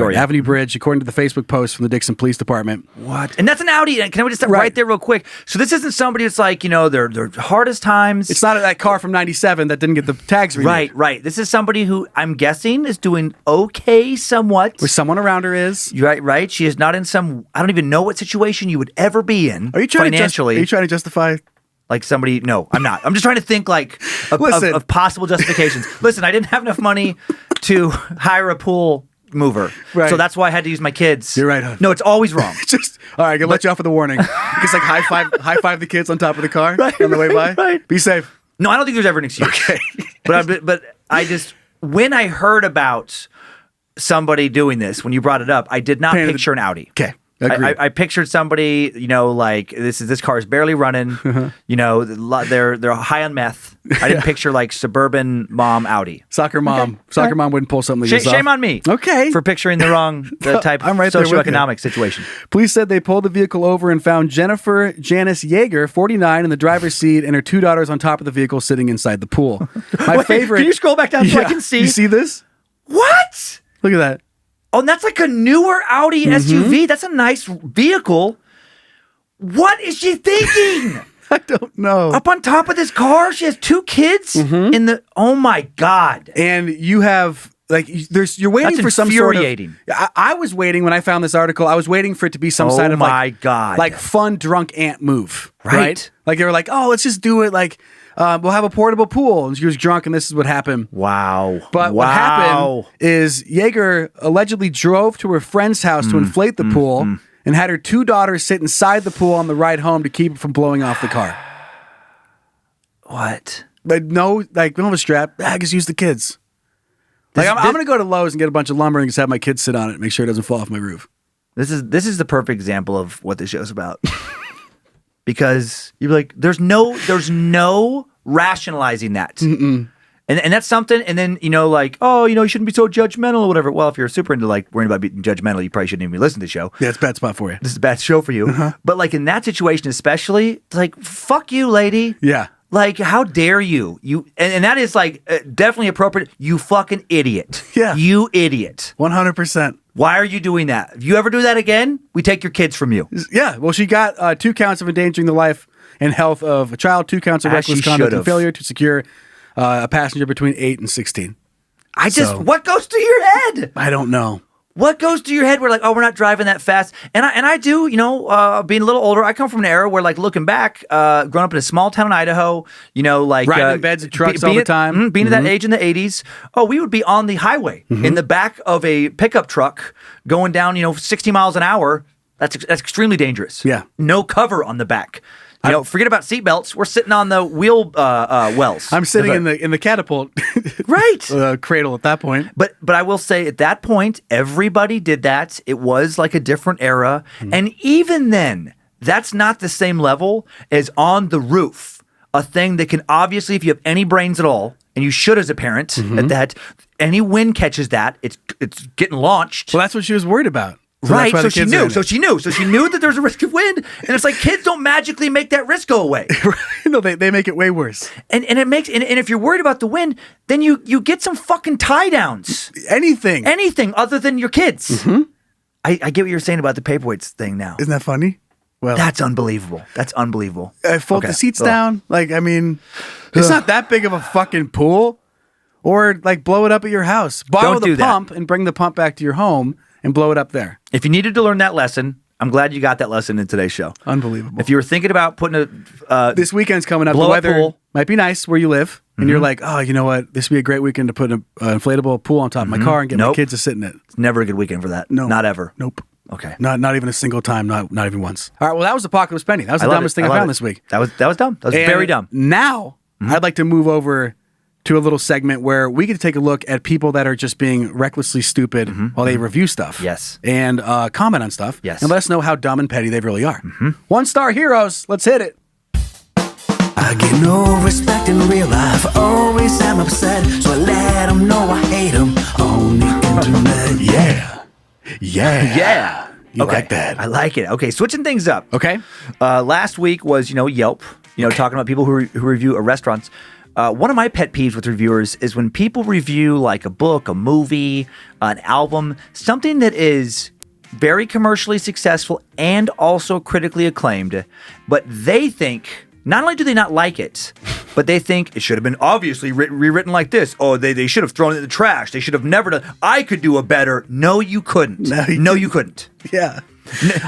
right. Avenue Bridge, according to the Facebook post from the Dixon Police Department. What? And that's an Audi. And can we just stop Right. right there real quick? So this isn't somebody that's like, their hardest times. It's not that car from '97 that didn't get the tags renewed. Right. This is somebody who I'm guessing is doing okay somewhat. Where someone around her is. You're right. She is not in some, I don't even know what situation you would ever be in Are you trying financially. are you trying to justify? Like somebody, no, I'm not. I'm just trying to think like Listen. of possible justifications. Listen, I didn't have enough money to hire a pool mover. Right. So that's why I had to use my kids. You're right, hon. No, it's always wrong. Just all right. I can let you off with a warning. Just like high five the kids on top of the car on the way by. right. Be safe. No, I don't think there's ever an excuse. Okay. But I just, when I heard about somebody doing this, when you brought it up, I did not Painted the- picture an Audi. Okay. Agreed. I pictured somebody, like this car is barely running. They're high on meth. I didn't picture like suburban mom Audi. Soccer mom wouldn't pull something like this off. Shame on me. Okay. For picturing the wrong type I'm right of there with you. socioeconomic situation. Police said they pulled the vehicle over and found Jennifer Janice Yeager, 49, in the driver's seat, and her two daughters on top of the vehicle sitting inside the pool. My Wait, favorite. can you scroll back down so I can see? You see this? What? Look at that. Oh, and that's like a newer Audi SUV. That's a nice vehicle. What is she thinking? I don't know. Up on top of this car, she has two kids in the. Oh my God! And you have you're waiting That's for some sort of. infuriating. I was waiting when I found this article. I was waiting for it to be some Oh kind of my God. like fun drunk aunt move, Right. Like they were like, oh, let's just do it. Like we'll have a portable pool. And she was drunk, and this is what happened. Wow. But what happened is Yeager allegedly drove to her friend's house to inflate the pool and had her two daughters sit inside the pool on the ride home to keep it from blowing off the car. What? But no, we don't have a strap. I just use the kids. I'm going to go to Lowe's and get a bunch of lumber and just have my kids sit on it and make sure it doesn't fall off my roof. This is the perfect example of what this show's about. Because you're like, there's no rationalizing that. And that's something, and then, you shouldn't be so judgmental or whatever. Well, if you're super into worrying about being judgmental, you probably shouldn't even listen to the show. Yeah, it's a bad spot for you. This is a bad show for you. But in that situation especially, it's like, fuck you, lady. Yeah. How dare you? And that is definitely appropriate. You fucking idiot. Yeah. You idiot. 100%. Why are you doing that? If you ever do that again, we take your kids from you. Yeah, well, she got 2 counts of endangering the life and health of a child, 2 counts of As reckless she conduct and should've. failure to secure a passenger between 8 and 16. What goes through your head? I don't know. What goes through your head? We're like, oh, we're not driving that fast. And I do, being a little older, I come from an era where, looking back, growing up in a small town in Idaho, Riding in beds of trucks all the time. Being at that age in the 80s, we would be on the highway in the back of a pickup truck going down, 60 miles an hour. That's extremely dangerous. Yeah. No cover on the back. Forget about seatbelts. We're sitting on the wheel wells. I'm sitting in the catapult right cradle at that point. But I will say at that point, everybody did that. It was like a different era. And even then, that's not the same level as on the roof, a thing that can obviously, if you have any brains at all, and you should as a parent, that any wind catches that, it's getting launched. Well, that's what she was worried about. Right, so she knew. So she knew that there's a risk of wind, and it's like kids don't magically make that risk go away. No, they make it way worse. And it makes and if you're worried about the wind, then you get some fucking tie downs. Anything other than your kids. I get what you're saying about the paperweights thing now. Isn't that funny? Well, that's unbelievable. Fold the seats down. Like, I mean, it's not that big of a fucking pool. Or like blow it up at your house. Borrow the pump and bring the pump back to your home and blow it up there. If you needed to learn that lesson, I'm glad you got that lesson in today's show. Unbelievable. If you were thinking about putting this weekend's coming up, the weather might be nice where you live, and you're like, oh, you know what? This would be a great weekend to put an inflatable pool on top of my car and get my kids to sit in it. It's never a good weekend for that. No. Not ever. Nope. Okay. Not even a single time. Not even once. All right. Well, that was Apocalypse Penny. That was the dumbest thing I found this week. That was dumb. That was very dumb. Now I'd like to move over to a little segment where we get to take a look at people that are just being recklessly stupid while they review stuff. Yes. And comment on stuff. Yes. And let us know how dumb and petty they really are. 1-star heroes. Let's hit it. I get no respect in real life. Always am upset, so I let them know I hate them on the internet. Yeah. You okay. like that? I like it. Okay, switching things up. Okay. Last week was, Yelp, talking about people who review restaurants. One of my pet peeves with reviewers is when people review like a book, a movie, an album, something that is very commercially successful and also critically acclaimed, but they think, not only do they not like it, but they think it should have been obviously rewritten like this. Oh, they should have thrown it in the trash. They should have never done. I could do a better. No, you couldn't. No, you couldn't. Yeah.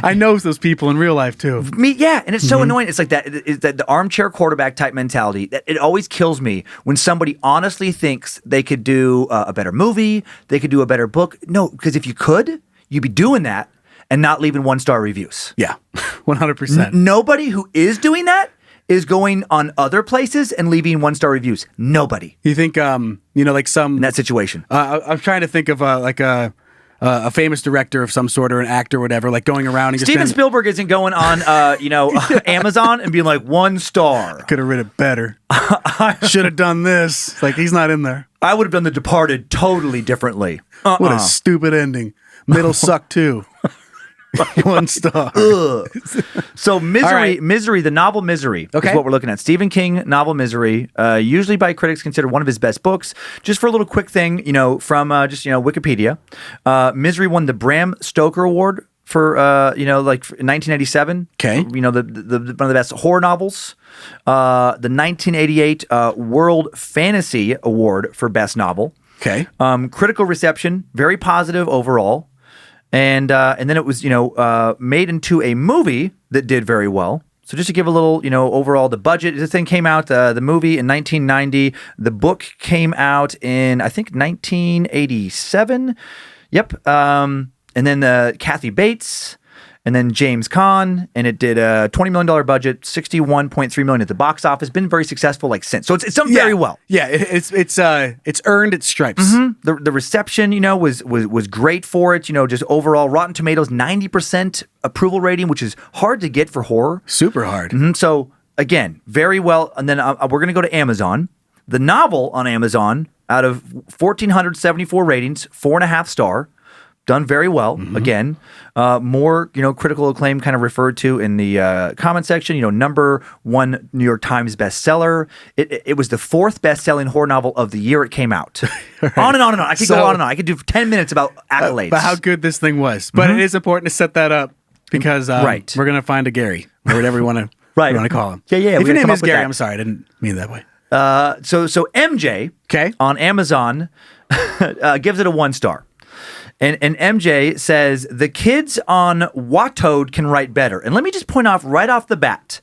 I know those people in real life too. And it's so annoying. It's like that the armchair quarterback type mentality. That it always kills me when somebody honestly thinks they could do a better movie, they could do a better book. No, because if you could, you'd be doing that and not leaving 1-star reviews. Yeah, 100%. Nobody who is doing that is going on other places and leaving 1-star reviews. Nobody. You think, like some in that situation? I'm trying to think of a famous director of some sort or an actor or whatever, like going around and Steven Spielberg isn't going on, Amazon and being like 1 star. Could have written it better. Should have done this. Like, he's not in there. I would have done The Departed totally differently. What a stupid ending. Middle sucked too. 1 star. So Misery, the novel Misery is what we're looking at. Stephen King novel Misery, usually by critics considered one of his best books. Just for a little quick thing, from Wikipedia, Misery won the Bram Stoker Award for in 1987. Okay. One of the best horror novels. The 1988 World Fantasy Award for best novel. Okay. Critical reception, very positive overall. And then it was, made into a movie that did very well. So just to give a little, overall the budget, this thing came out, the movie in 1990. The book came out in, I think, 1987. Yep. And then Kathy Bates, and then James Caan, and it did a $20 million budget, $61.3 million at the box office. Been very successful since. So it's done very well. Yeah, it's earned its stripes. The reception, was great for it. Just overall, Rotten Tomatoes 90% approval rating, which is hard to get for horror. Super hard. So again, very well. And then we're going to go to Amazon. The novel on Amazon, out of 1,474 ratings, 4.5 star. Done very well. Again, more critical acclaim kind of referred to in the comment section. Number 1 New York Times bestseller. It was the 4th best-selling horror novel of the year it came out. Right. On and on and on. I could go on and on. I could do 10 minutes about accolades. But how good this thing was. But it is important to set that up because we're going to find a Gary or whatever you want to call him. Yeah. If your name is Gary, I'm sorry, I didn't mean that way. So MJ on Amazon gives it a 1 star. And MJ says, the kids on Wattoad can write better. And let me just point out right off the bat.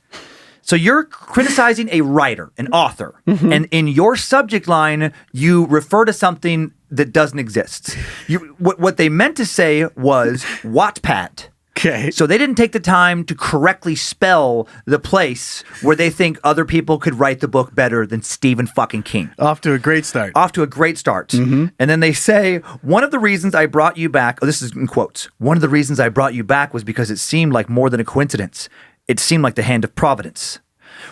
So you're criticizing a writer, an author. And in your subject line, you refer to something that doesn't exist. What they meant to say was Wattpad. Okay. So they didn't take the time to correctly spell the place where they think other people could write the book better than Stephen fucking King. Off to a great start. Off to a great start. And then they say, one of the reasons I brought you back, this is in quotes, one of the reasons I brought you back was because it seemed like more than a coincidence. It seemed like the hand of Providence.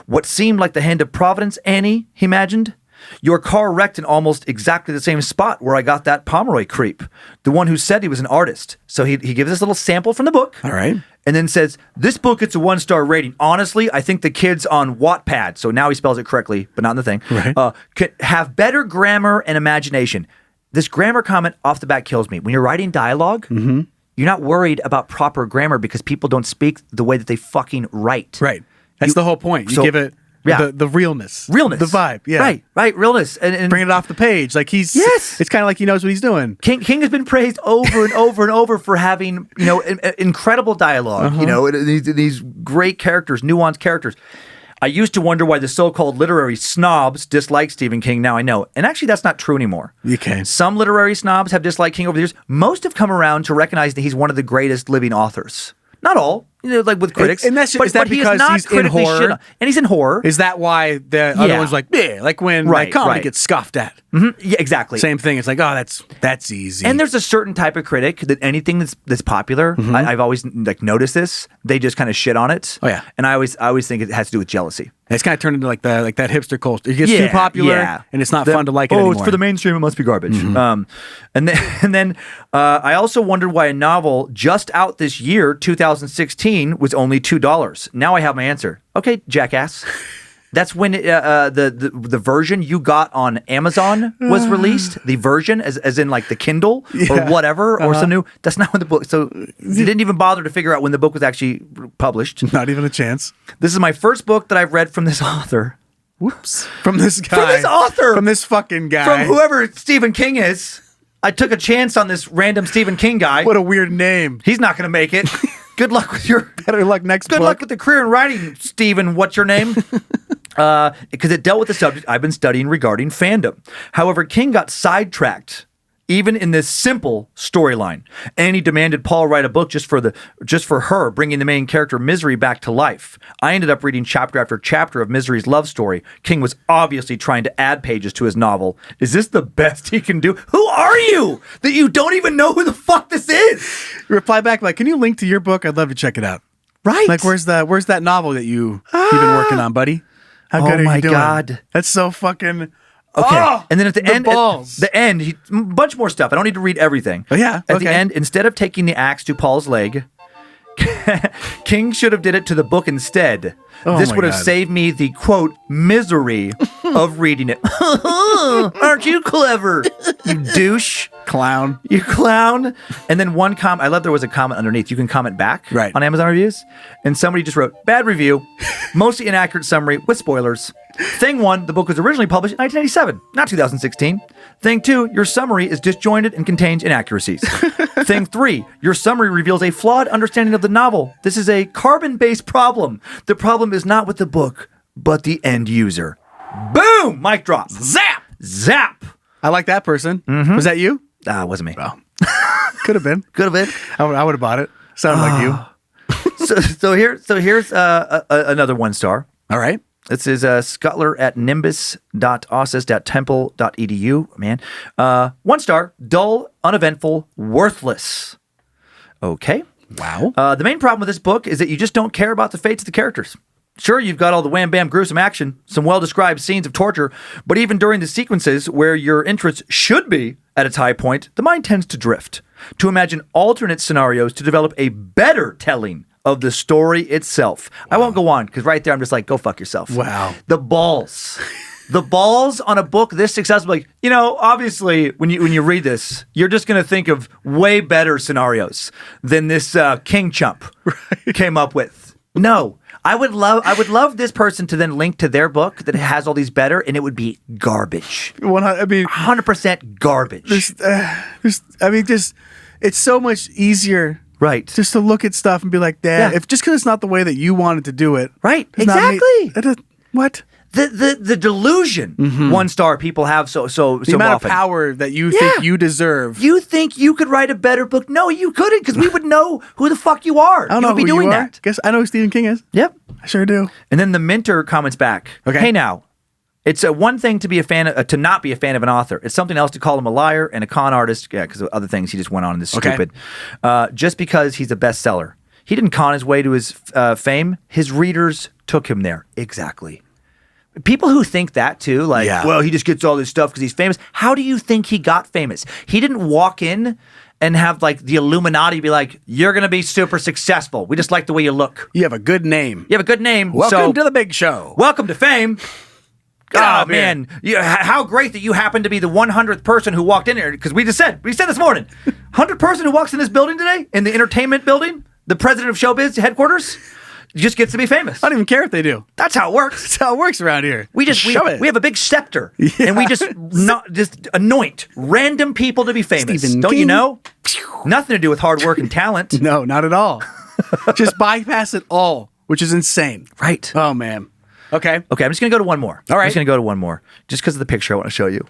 What seemed like the hand of Providence, Annie, he imagined? Your car wrecked in almost exactly the same spot where I got that Pomeroy creep, the one who said he was an artist. So he gives us a little sample from the book. All right. And then says, this book gets a 1-star rating. Honestly, I think the kids on Wattpad, so now he spells it correctly, but not in the thing, Right. could have better grammar and imagination. This grammar comment off the bat kills me. When you're writing dialogue, you're not worried about proper grammar because people don't speak the way that they fucking write. Right. That's the whole point. You give it the realness. Realness. The vibe. Yeah. Right. Realness. And bring it off the page. Like Yes. It's kind of like he knows what he's doing. King has been praised over and over and over for having, incredible dialogue, these great characters, nuanced characters. I used to wonder why the so-called literary snobs dislike Stephen King. Now I know. And actually, that's not true anymore. Okay. Some literary snobs have disliked King over the years. Most have come around to recognize that he's one of the greatest living authors. Not all, like with critics. And that's is that he because not he's in critically horror? and he's in horror. Is that why the other one's like, yeah, like when like comedy gets scoffed at? Yeah, exactly. Same thing. It's like, oh, that's easy. And there's a certain type of critic that anything that's popular, I've always noticed this. They just kind of shit on it. Oh yeah. And I always think it has to do with jealousy. It's kind of turned into like that hipster culture. It gets too popular, and it's not fun to like it anymore. It's for the mainstream. It must be garbage. And then I also wondered why a novel just out this year, 2016, was only $2. Now I have my answer. Okay, jackass. That's when the version you got on Amazon was released. The version, as in like the Kindle or whatever, or some new. That's not when the book. So you didn't even bother to figure out when the book was actually published. Not even a chance. This is my first book that I've read from this author. Whoops. From this guy. From this author. From this fucking guy. From whoever Stephen King is. I took a chance on this random Stephen King guy. What a weird name. He's not going to make it. Good luck with your. Better luck next Good book. luck with the career in writing, Stephen. What's your name? Because it dealt with the subject I've been studying regarding fandom. However, King got sidetracked, even in this simple storyline, and he demanded Paul write a book just for her, bringing the main character Misery back to life. I ended up reading chapter after chapter of Misery's love story. King was obviously trying to add pages to his novel. Is this the best he can do? Who are you that you don't even know who the fuck this is? Reply back like, can you link to your book? I'd love to check it out. Right? Like, where's that novel that you've been working on, buddy? How good are you doing? God. That's so fucking. Okay. Oh, and then at the end, balls. a bunch more stuff. I don't need to read everything. Oh, yeah. At the end, instead of taking the axe to Paul's leg, King should have did it to the book instead. Oh This my would have God. saved me the, quote, misery of reading it. Aren't you clever, you douche? Clown. You clown. And then one comment, I love there was a comment underneath. You can comment back Right. on Amazon reviews. And somebody just wrote, bad review, mostly inaccurate summary with spoilers. Thing 1, the book was originally published in 1987, not 2016. Thing 2, your summary is disjointed and contains inaccuracies. Thing 3, your summary reveals a flawed understanding of the novel. This is a carbon-based problem. The problem is not with the book, but the end user. Boom! Mic drop. Zap. Zap! I like that person. Was that you? Ah, it wasn't me. Oh. Could have been. Could have been. I would have bought it. Sounded like you. So here's another 1-star. All right. This is Scuttler at nimbus.ausis.temple.edu. Man. 1-star, dull, uneventful, worthless. Okay. Wow. The main problem with this book is that you just don't care about the fates of the characters. Sure, you've got all the wham-bam gruesome action, some well-described scenes of torture, but even during the sequences where your interest should be at its high point, the mind tends to drift, to imagine alternate scenarios to develop a better telling of the story itself. Wow. I won't go on, because right there I'm just like, go fuck yourself. Wow. The balls. The balls on a book this successful, like, obviously when you read this, you're just going to think of way better scenarios than this King chump came up with. No. I would love this person to then link to their book that has all these better, and it would be garbage. 100% garbage. It's so much easier, right? Just to look at stuff and be like, "Dad, if just because it's not the way that you wanted to do it, right? Exactly. What? The delusion 1-star people have so The amount often. of power that you think you deserve. You think you could write a better book? No, you couldn't, because we would know who the fuck you are. I don't you know would be who doing you are. that. Guess I know who Stephen King is. Yep. I sure do. And then the Minter comments back. Okay. Hey now, it's one thing to be a fan of, to not be a fan of an author. It's something else to call him a liar and a con artist. Yeah, because of other things he just went on and this Okay. stupid. Just because he's a bestseller. He didn't con his way to his fame. His readers took him there. Exactly. People who think that too, like, well, he just gets all this stuff because he's famous. How do you think he got famous? He didn't walk in and have like the Illuminati be like, you're going to be super successful. We just like the way you look. You have a good name. You have a good name. Welcome to the big show. Welcome to fame. out Oh, of here. man. How great that you happen to be the 100th person who walked in here. Because we said this morning, 100th person who walks in this building today, in the entertainment building, the president of showbiz headquarters, just gets to be famous. I don't even care if they do. That's how it works. That's how it works around here. We Shove it. have a big scepter, and we just anoint random people to be famous. Stephen Don't you King. know? Nothing to do with hard work and talent. No, not at all. Just bypass it all, which is insane. Right. Oh, man. Okay. Okay, I'm just going to go to one more. All right. I'm just going to go to one more, just because of the picture I want to show you.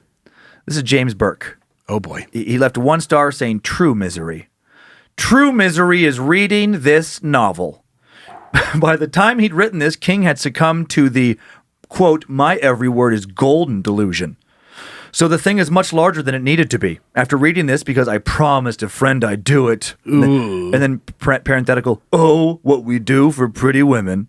This is James Burke. Oh, boy. He left 1 star saying, true misery. True misery is reading this novel. By the time he'd written this, King had succumbed to the, quote, my every word is golden delusion. So the thing is much larger than it needed to be. After reading this, because I promised a friend I'd do it. And then parenthetical, oh, what we do for pretty women.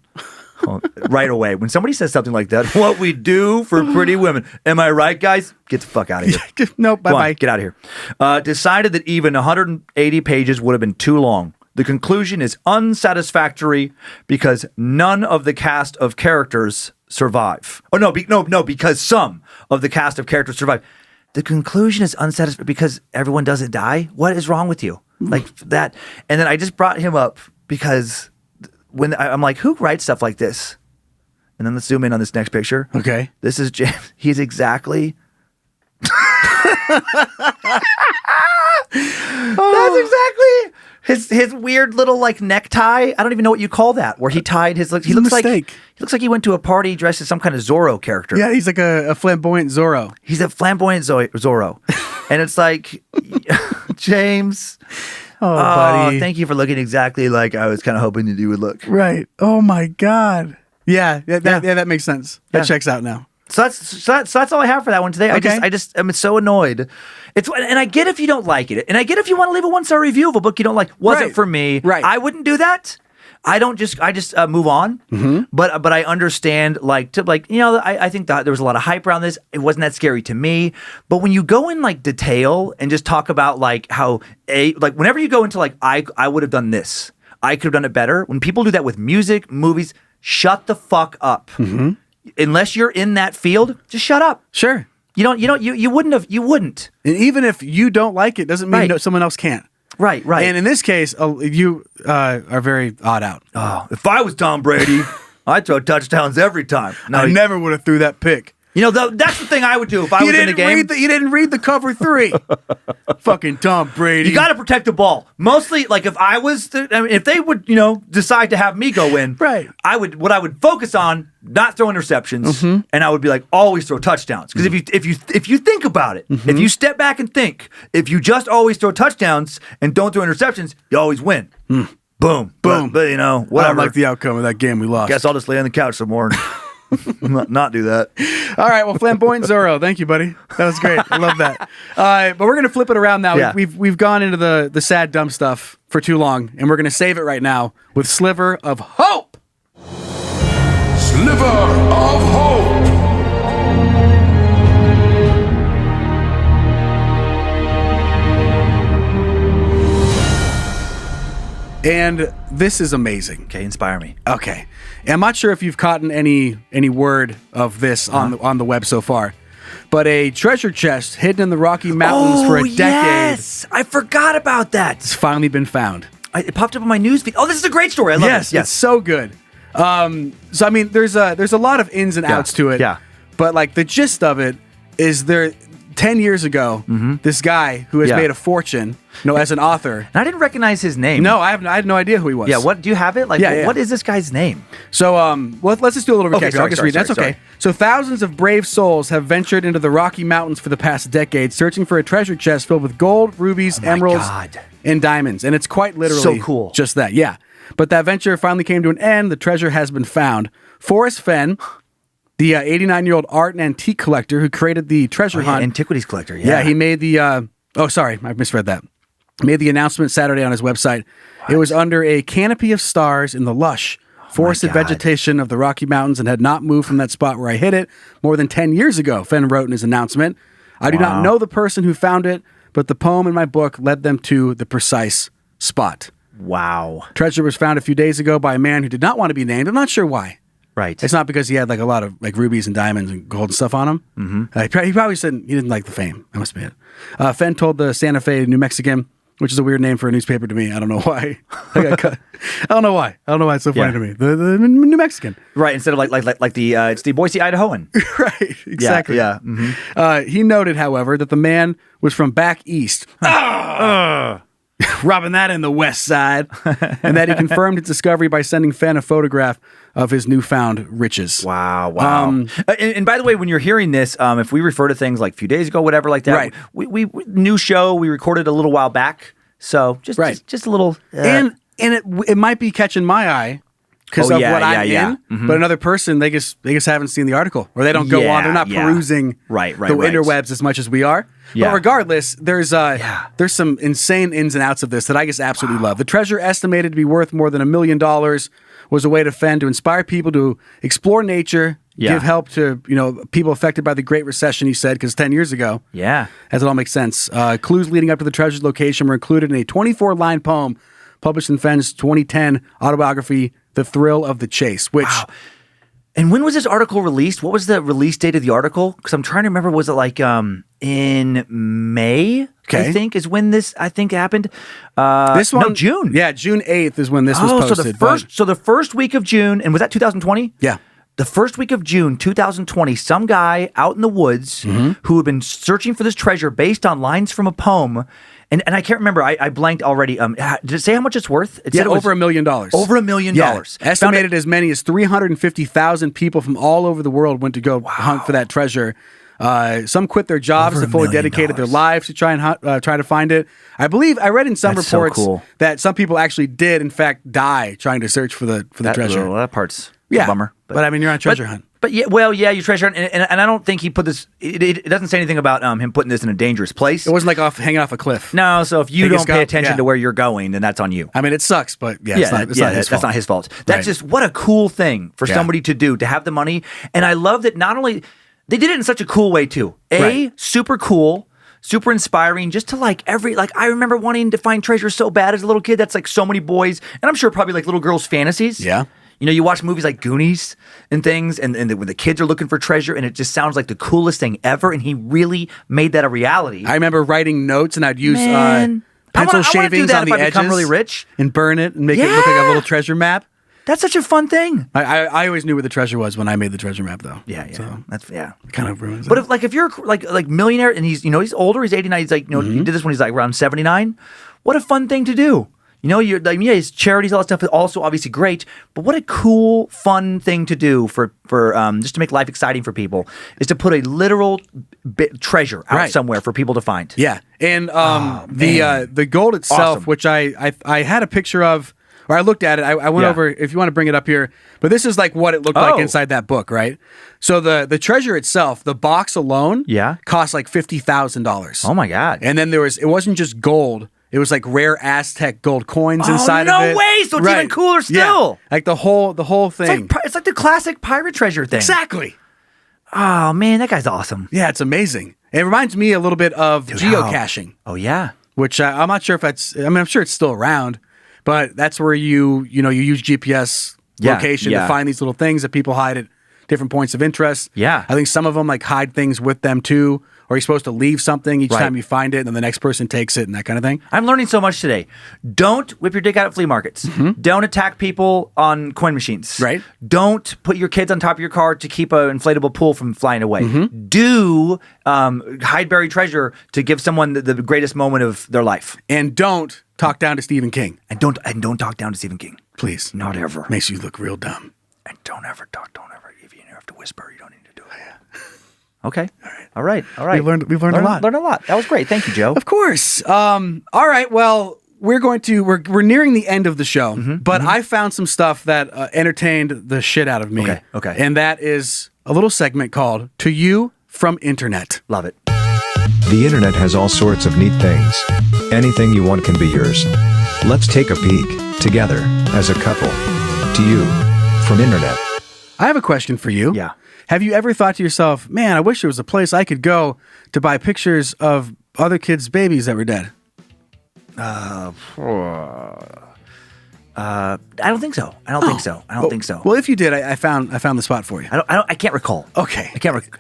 Right away. When somebody says something like that, what we do for pretty women. Am I right, guys? Get the fuck out of here. No, bye-bye. Get out of here. Decided that even 180 pages would have been too long. The conclusion is unsatisfactory because none of the cast of characters survive. Oh, no, because some of the cast of characters survive. The conclusion is unsatisfactory because everyone doesn't die? What is wrong with you? Like that. And then I just brought him up because when I'm like, who writes stuff like this? And then let's zoom in on this next picture. Okay. This is James. He's exactly... That's exactly his weird little like necktie. I don't even know what you call that. Where he tied his. He looks like he went to a party dressed as some kind of Zorro character. Yeah, he's like a flamboyant Zorro. He's a flamboyant Zorro, and it's like James. Oh, buddy. Thank you for looking exactly like I was kind of hoping that you would look. Right. Oh my God. Yeah. That makes sense. That checks out now. So that's all I have for that one today. Okay. I'm so annoyed. And I get if you don't like it, and I get if you want to leave a 1-star review of a book you don't like. Wasn't for me. Right. I wouldn't do that. I just move on. Mm-hmm. But I understand I think that there was a lot of hype around this. It wasn't that scary to me. But when you go in like detail and just talk about like how whenever you go into like I would have done this, I could have done it better. When people do that with music, movies, shut the fuck up. Mm-hmm. Unless you're in that field, just shut up. Sure. You wouldn't. And even if you don't like it, doesn't mean someone else can't. Right. And in this case, you are very odd out. Oh, if I was Tom Brady, I'd throw touchdowns every time. No, I never would have threw that pick. That's the thing I would do if I was in the game. You didn't read the cover 3. Fucking Tom Brady. You got to protect the ball. Mostly, like if I was, if they would, decide to have me go in, right? What I would focus on, not throw interceptions, and I would be like, always throw touchdowns. Because if you think about it, if you step back and think, if you just always throw touchdowns and don't throw interceptions, you always win. Boom, boom. But whatever. I don't like the outcome of that game we lost. Guess I'll just lay on the couch some more. not do that. All right, well, flamboyant Zorro, thank you, buddy. That was great. I love that. But we're gonna flip it around now. Yeah. We've gone into the sad, dumb stuff for too long, and we're gonna save it right now with Sliver of Hope. Sliver of Hope. And this is amazing. Okay, inspire me. Okay. And I'm not sure if you've caught any word of this on the web so far, but a treasure chest hidden in the Rocky Mountains for a decade. Yes, I forgot about that. It's finally been found. It popped up on my newsfeed. Oh, this is a great story. I love Yes, it. it's so good. So I mean, there's a lot of ins and outs to it. Yeah. But like the gist of it is 10 years ago, this guy who has made a fortune, as an author. And I didn't recognize his name. No, I had no idea who he was. Yeah, what do you have it? Like, what is this guy's name? So, let's just do a little recap. Okay, I'll just read. That's okay. So, thousands of brave souls have ventured into the Rocky Mountains for the past decade, searching for a treasure chest filled with gold, rubies, emeralds, and diamonds. And it's quite literally so cool. Just that, yeah. But that venture finally came to an end. The treasure has been found. Forrest Fenn, the 89-year-old art and antique collector who created the treasure hunt. Antiquities collector, Yeah, he made the... sorry, I misread that. Made the announcement Saturday on his website. What? It was under a canopy of stars in the lush, forested vegetation of the Rocky Mountains and had not moved from that spot where I hid it more than 10 years ago, Fenn wrote in his announcement. I do not know the person who found it, but the poem in my book led them to the precise spot. Wow. Treasure was found a few days ago by a man who did not want to be named. I'm not sure why. Right. It's not because he had like a lot of like rubies and diamonds and gold and stuff on him. Mm-hmm. He probably said he didn't like the fame. That must be it. Fenn told the Santa Fe New Mexican, which is a weird name for a newspaper to me. I don't know why. I don't know why. I don't know why it's so funny to me. The New Mexican. Right. Instead of like the it's the Boise, Idahoan. Right. Exactly. Yeah. Mm-hmm. He noted, however, that the man was from back east. Robbing that in the west side. And that he confirmed his discovery by sending Fenn a photograph of his newfound riches. Wow. And by the way, when you're hearing this, if we refer to things like a few days ago, whatever like that, right. we new show, we recorded a little while back. So just a little. And it might be catching my eye because of what I'm in. Mm-hmm. But another person, they just haven't seen the article, or they don't go on. They're not perusing the interwebs as much as we are. But regardless, there's some insane ins and outs of this that I just absolutely love. The treasure, estimated to be worth more than $1 million, was a way to Fenn to inspire people to explore nature, give help to people affected by the Great Recession. He said, because 10 years ago, as it all makes sense. Clues leading up to the treasure's location were included in a 24-line poem published in Fenn's 2010 autobiography, The Thrill of the Chase, which... Wow. And when was this article released? What was the release date of the article? Because I'm trying to remember, was it like in May, I think, is when this, happened? This one? No, June. Yeah, June 8th is when this was posted. So the first week of June, and was that 2020? Yeah. The first week of June 2020, some guy out in the woods who had been searching for this treasure based on lines from a poem, and I can't remember, I blanked already. Did it say how much it's worth? It said it was over $1 million. Over $1 million. Estimated as many as 350,000 people from all over the world went to go hunt for that treasure. Some quit their jobs and fully dedicated their lives to try to find it. I believe I read in some reports that some people actually did, in fact, die trying to search for the treasure. Well, that part's a bummer. But I mean, you're on a treasure hunt. But you treasure hunt, and I don't think he put this. It doesn't say anything about him putting this in a dangerous place. It wasn't like hanging off a cliff. No, so if you don't pay attention to where you're going, then that's on you. I mean, it sucks, but it's not his fault. That's not his fault. That's just what a cool thing for somebody to do, to have the money. And I love that not only they did it in such a cool way too. Super cool. Super inspiring, just to I remember wanting to find treasure so bad as a little kid. That's like so many boys, and I'm sure probably like little girls' fantasies. Yeah. You watch movies like Goonies and things, and when the kids are looking for treasure, and it just sounds like the coolest thing ever, and he really made that a reality. I remember writing notes, and I'd use pencil shavings on the edges become really rich. And burn it and make it look like a little treasure map. That's such a fun thing. I always knew where the treasure was when I made the treasure map, though. Yeah. So that's it kind of ruins it. But if you're like millionaire, and he's he's older, he's 89, he's like he did this when he's like around 79. What a fun thing to do. You're his charities, all that stuff is also obviously great, but what a cool, fun thing to do for just to make life exciting for people is to put a literal treasure out somewhere for people to find. Yeah, and the gold itself, which I had a picture of, or I looked at it. I went over. If you want to bring it up here, but this is like what it looked like inside that book, right? So the treasure itself, the box alone, cost like $50,000. Oh my god! And then it wasn't just gold. It was like rare Aztec gold coins inside of it. No way! So it's even cooler still. Yeah. Like the whole thing. It's like the classic pirate treasure thing. Exactly. Oh man, that guy's awesome. Yeah, it's amazing. It reminds me a little bit of geocaching. Oh yeah. Which I'm not sure if that's. I mean, I'm sure it's still around, but that's where you use GPS location to find these little things that people hide at different points of interest. Yeah. I think some of them like hide things with them too, or you're supposed to leave something each time you find it, and then the next person takes it and that kind of thing. I'm learning so much today. Don't whip your dick out at flea markets. Don't attack people on coin machines. Right. Don't put your kids on top of your car to keep an inflatable pool from flying away. Do hide buried treasure to give someone the greatest moment of their life. And don't talk down to Stephen King. And don't talk down to Stephen King. Please. Not ever. Makes you look real dumb. And don't ever. If you have to whisper, you don't need to do it. Okay. All right. We've learned a lot. Learned a lot. That was great. Thank you, Joe. Of course. All right. Well, we're nearing the end of the show, but I found some stuff that entertained the shit out of me. Okay. And that is a little segment called "To You from Internet." Love it. The internet has all sorts of neat things. Anything you want can be yours. Let's take a peek, together, as a couple. To you, from internet. I have a question for you. Yeah. Have you ever thought to yourself, man, I wish there was a place I could go to buy pictures of other kids' babies that were dead? I don't think so. I don't think so. Well, if you did, I found the spot for you. I can't recall. Okay.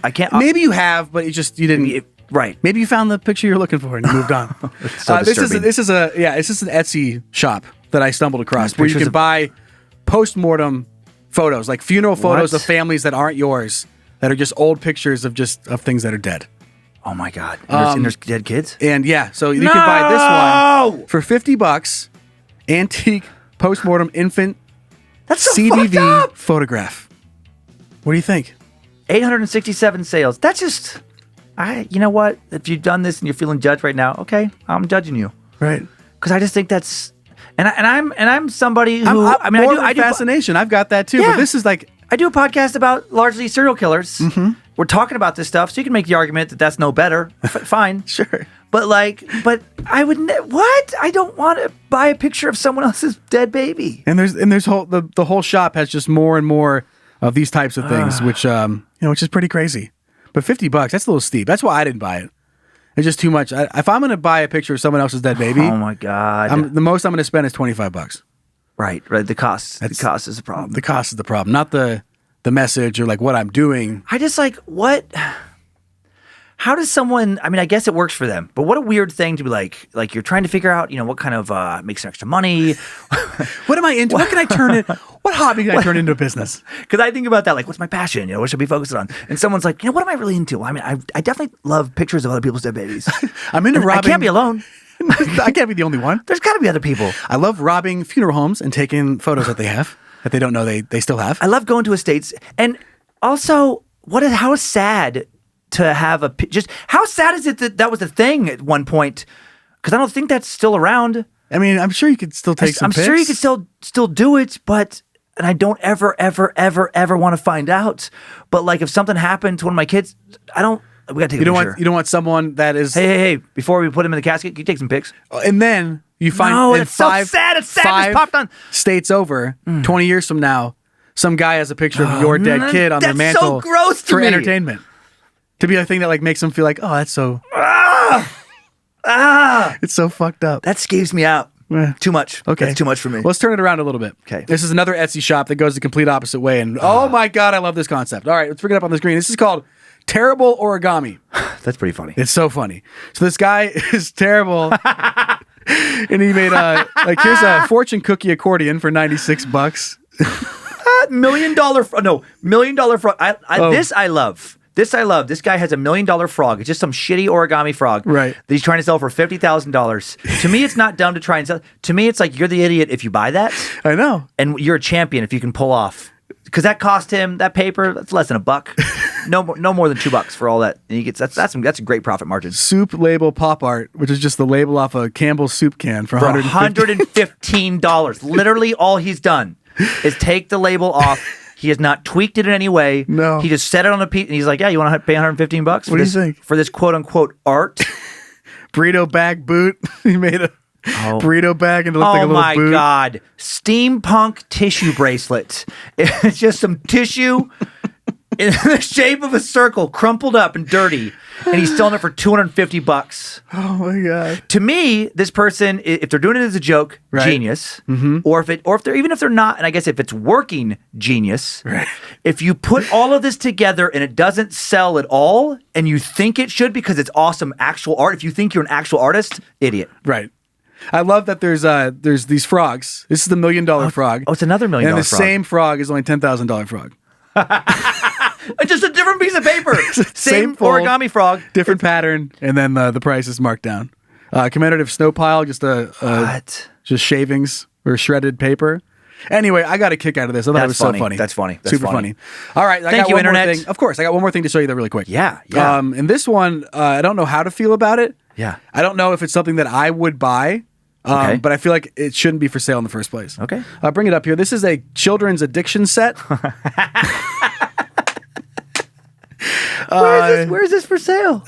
I can't. Maybe you have, but you didn't. Right. Maybe you found the picture you're looking for and you moved on. So this is disturbing. an Etsy shop that I stumbled across where you Pictures can of- buy post-mortem photos, like funeral photos What? of families that aren't yours, that are just old pictures of things that are dead. Oh my God. And there's dead kids? And yeah, so you can buy this one for $50. Antique post-mortem infant That's so fucked CDV up. photograph. What do you think? 867 sales. That's just. You know what? If you've done this and you're feeling judged right now, okay, I'm judging you. Right. Because I just think that's. And I'm somebody who. I do fascination. I've got that too. Yeah. But this is like. I do a podcast about largely serial killers. We're talking about this stuff, so you can make the argument that that's no better. Fine. Sure. But I would what? I don't want to buy a picture of someone else's dead baby. And there's the whole shop has just more and more of these types of things, which which is pretty crazy. But $50, that's a little steep. That's why I didn't buy it. It's just too much. If I'm going to buy a picture of someone else's dead baby, Oh my God. the most I'm going to spend is $25. Right. The cost. The cost is a problem. The cost is the problem, not the message or like what I'm doing. I just what? How does someone? I guess it works for them, but what a weird thing to be like you're trying to figure out, what kind of makes extra money. What am I into? What can I turn it? What hobby can I turn into a business? Because I think about that, what's my passion? What should I be focused on? And someone's like, what am I really into? I definitely love pictures of other people's dead babies. I'm into robbing. I can't be alone. I can't be the only one. There's got to be other people. I love robbing funeral homes and taking photos that they have that they don't know they still have. I love going to estates, and also how sad to have how sad is it that was a thing at one point? Because I don't think that's still around. I'm sure you could still take some pics. I'm sure you could still do it, and I don't ever want to find out. But if something happened to one of my kids, we gotta take a picture. You don't want someone that is. Hey! Before we put him in the casket, can you take some pics? And then you find it's so sad. It's sad. It's popped on. States over, 20 years from now, some guy has a picture of your dead kid on their mantle so gross to for me. entertainment. To be a thing that makes them feel like, oh, that's so. It's so fucked up. That scaves me out. Too much. Okay. That's too much for me. Let's turn it around a little bit. Okay. This is another Etsy shop that goes the complete opposite way. And oh my God, I love this concept. All right, let's bring it up on the screen. This is called Terrible Origami. That's pretty funny. It's so funny. So this guy is terrible. And he made here's a fortune cookie accordion for $96. $1 million. $1 million frog. This I love. This I love. This guy has $1 million frog. It's just some shitty origami frog. Right. That he's trying to sell for $50,000. To me, it's not dumb to try and sell. To me, it's like you're the idiot if you buy that. I know. And you're a champion if you can pull off. Because that cost him, that paper, that's less than $1. No more than $2 for all that. And he gets that's a great profit margin. Soup label pop art, which is just the label off a Campbell's soup can for $115. Literally all he's done is take the label off. He has not tweaked it in any way. No. He just set it on a piece and he's like, yeah, you want to pay $115 What do you think? For this quote unquote art? Burrito bag boot. He made a burrito bag and it looked like a little boot. Oh my God. Steampunk tissue bracelet. It's just some tissue in the shape of a circle, crumpled up and dirty, and he's selling it for $250. Oh my god! To me, this person, if they're doing it as a joke, Right. genius. Or if they're not, and I guess if it's working, genius. Right. If you put all of this together and it doesn't sell at all, and you think it should because it's awesome actual art, if you think you're an actual artist, idiot. Right. I love that there's these frogs. This is the $1 million frog. Oh, it's another $1 million And the frog. same frog is only $10,000 frog. Just a different piece of paper. Same fold, origami frog. different pattern, and then the price is marked down. Commemorative snow pile, just What? just shavings or shredded paper. Anyway, I got a kick out of this. I thought it was funny. so funny. That's funny. That's super funny. All right, I Thank got you, one more Internet. thing. Of course, I got one more thing to show you that really quick. Yeah. And this one, I don't know how to feel about it. Yeah. I don't know if it's something that I would buy. Okay. But I feel like it shouldn't be for sale in the first place. Okay. I'll bring it up here. This is a children's addiction set. Where is this for sale?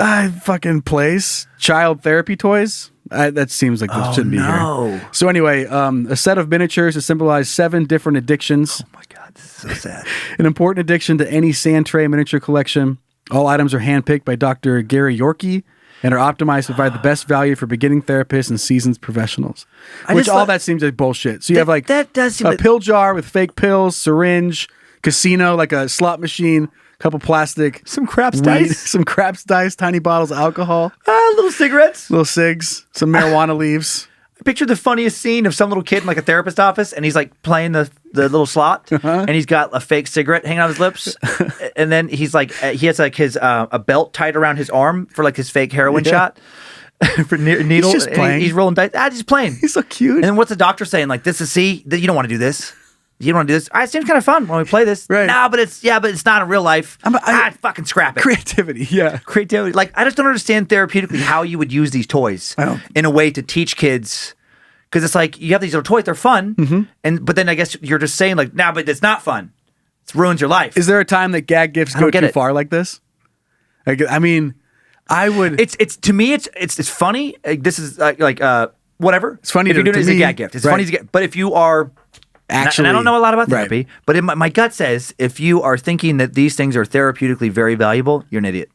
Fucking place. Child therapy toys. That seems like this shouldn't be no. here. So anyway, a set of miniatures to symbolize 7 different addictions. Oh my God, this is so sad. An important addiction to any sand tray miniature collection. All items are handpicked by Dr. Gary Yorkie and are optimized to provide the best value for beginning therapists and seasoned professionals. That seems like bullshit. So you have like that does seem a like- pill jar with fake pills, syringe, casino, like a slot machine, couple plastic, Some craps weed, dice. some craps dice, tiny bottles of alcohol, Little cigarettes. little cigs, some marijuana leaves. Picture the funniest scene of some little kid in like a therapist office, and he's like playing the little slot, and he's got a fake cigarette hanging out his lips, and then he's like he has like his a belt tied around his arm for like his fake heroin shot for needle. just and playing. He's rolling dice. Just playing. He's so cute. And then what's the doctor saying? Like, this is you don't want to do this. You don't want to do this. It seems kind of fun when we play this. Right. No, but it's not in real life. Fucking scrap it. Creativity, yeah. Creativity. Like, I just don't understand therapeutically how you would use these toys in a way to teach kids. Because it's like, you have these little toys, they're fun. But then I guess you're just saying like, nah, but it's not fun. It ruins your life. Is there a time that gag gifts go get too it. far like this? I mean, I would. It's to me, it's funny. This is whatever. It's funny if you're to doing it as a me, gag gift. It's right. funny as a gag. But if you are Actually, and I don't know a lot about right. therapy, but my gut says if you are thinking that these things are therapeutically very valuable, you're an idiot.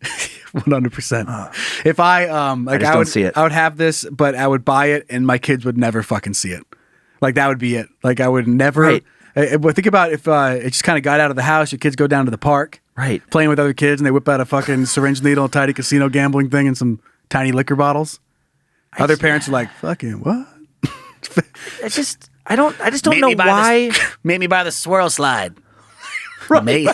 100%. If I like, just I don't would see it. I would have this, but I would buy it, and my kids would never fucking see it. Like that would be it. Like I would never. Right. But think about if it just kind of got out of the house. Your kids go down to the park, Right. playing with other kids, and they whip out a fucking syringe needle, a tiny casino gambling thing, and some tiny liquor bottles. Other parents are like, "Fucking what?" I just don't know why. Made me buy the swirl slide. Right.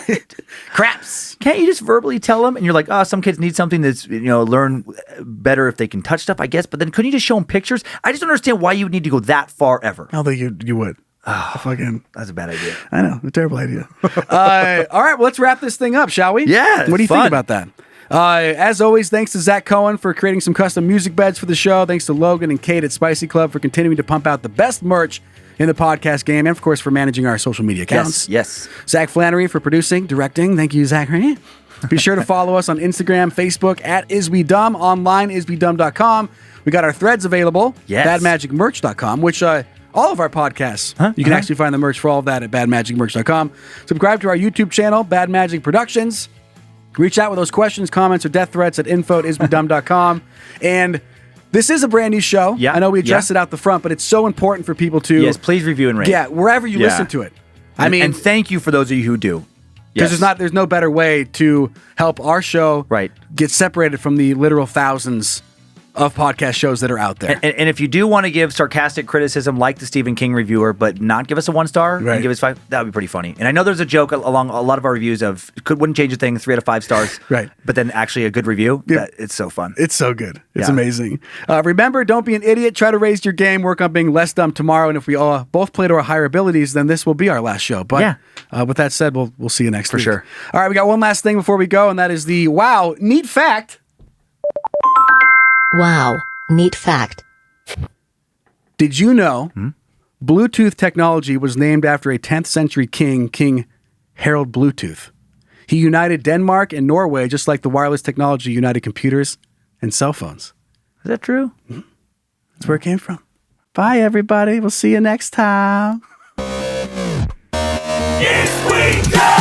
Craps. Can't you just verbally tell them? And you're like, some kids need something that's, learn better if they can touch stuff, I guess. But then couldn't you just show them pictures? I just don't understand why you would need to go that far ever. I don't think you would. Fucking. That's a bad idea. I know, a terrible idea. All right, well, let's wrap this thing up, shall we? Yeah, What do you fun. think about that? As always, thanks to Zach Cohen for creating some custom music beds for the show. Thanks to Logan and Kate at Spicy Club for continuing to pump out the best merch in the podcast game, and of course for managing our social media accounts. Yes. Zach Flannery for producing, directing. Thank you, Zach. Be sure to follow us on Instagram, Facebook at IsWeDumb, online IsWeDumb.com. We got our threads available, Yes. badmagicmerch.com, which all of our podcasts, you can actually find the merch for all of that at badmagicmerch.com. Subscribe to our YouTube channel, Bad Magic Productions. Reach out with those questions, comments, or death threats at info@iswedumb.com. And this is a brand new show. Yeah, I know we addressed yeah. it out the front, but it's so important for people to Yes, please review and rate. yeah, wherever you Yeah. listen to it. I mean, and thank you for those of you who do. because there's no better way to help our show Right. get separated from the literal thousands of podcast shows that are out there. And if you do want to give sarcastic criticism like the Stephen King reviewer, but not give us a 1-star Right. and give us 5, that would be pretty funny. And I know there's a joke along a lot of our reviews of wouldn't change a thing, 3 out of 5 stars. Right. But then actually a good review. Yeah. It's so fun. It's so good. It's Yeah. amazing. Remember, don't be an idiot. Try to raise your game. Work on being less dumb tomorrow. And if we all both play to our higher abilities, then this will be our last show. But Yeah. with that said, we'll see you next week. sure. All right, we got one last thing before we go, and that is the wow, neat fact. Wow, neat fact. Did you know Bluetooth technology was named after a 10th century king, King Harold Bluetooth? He united Denmark and Norway just like the wireless technology united computers and cell phones. Is that true? That's where it came from. Bye, everybody. We'll see you next time. Yes, we go!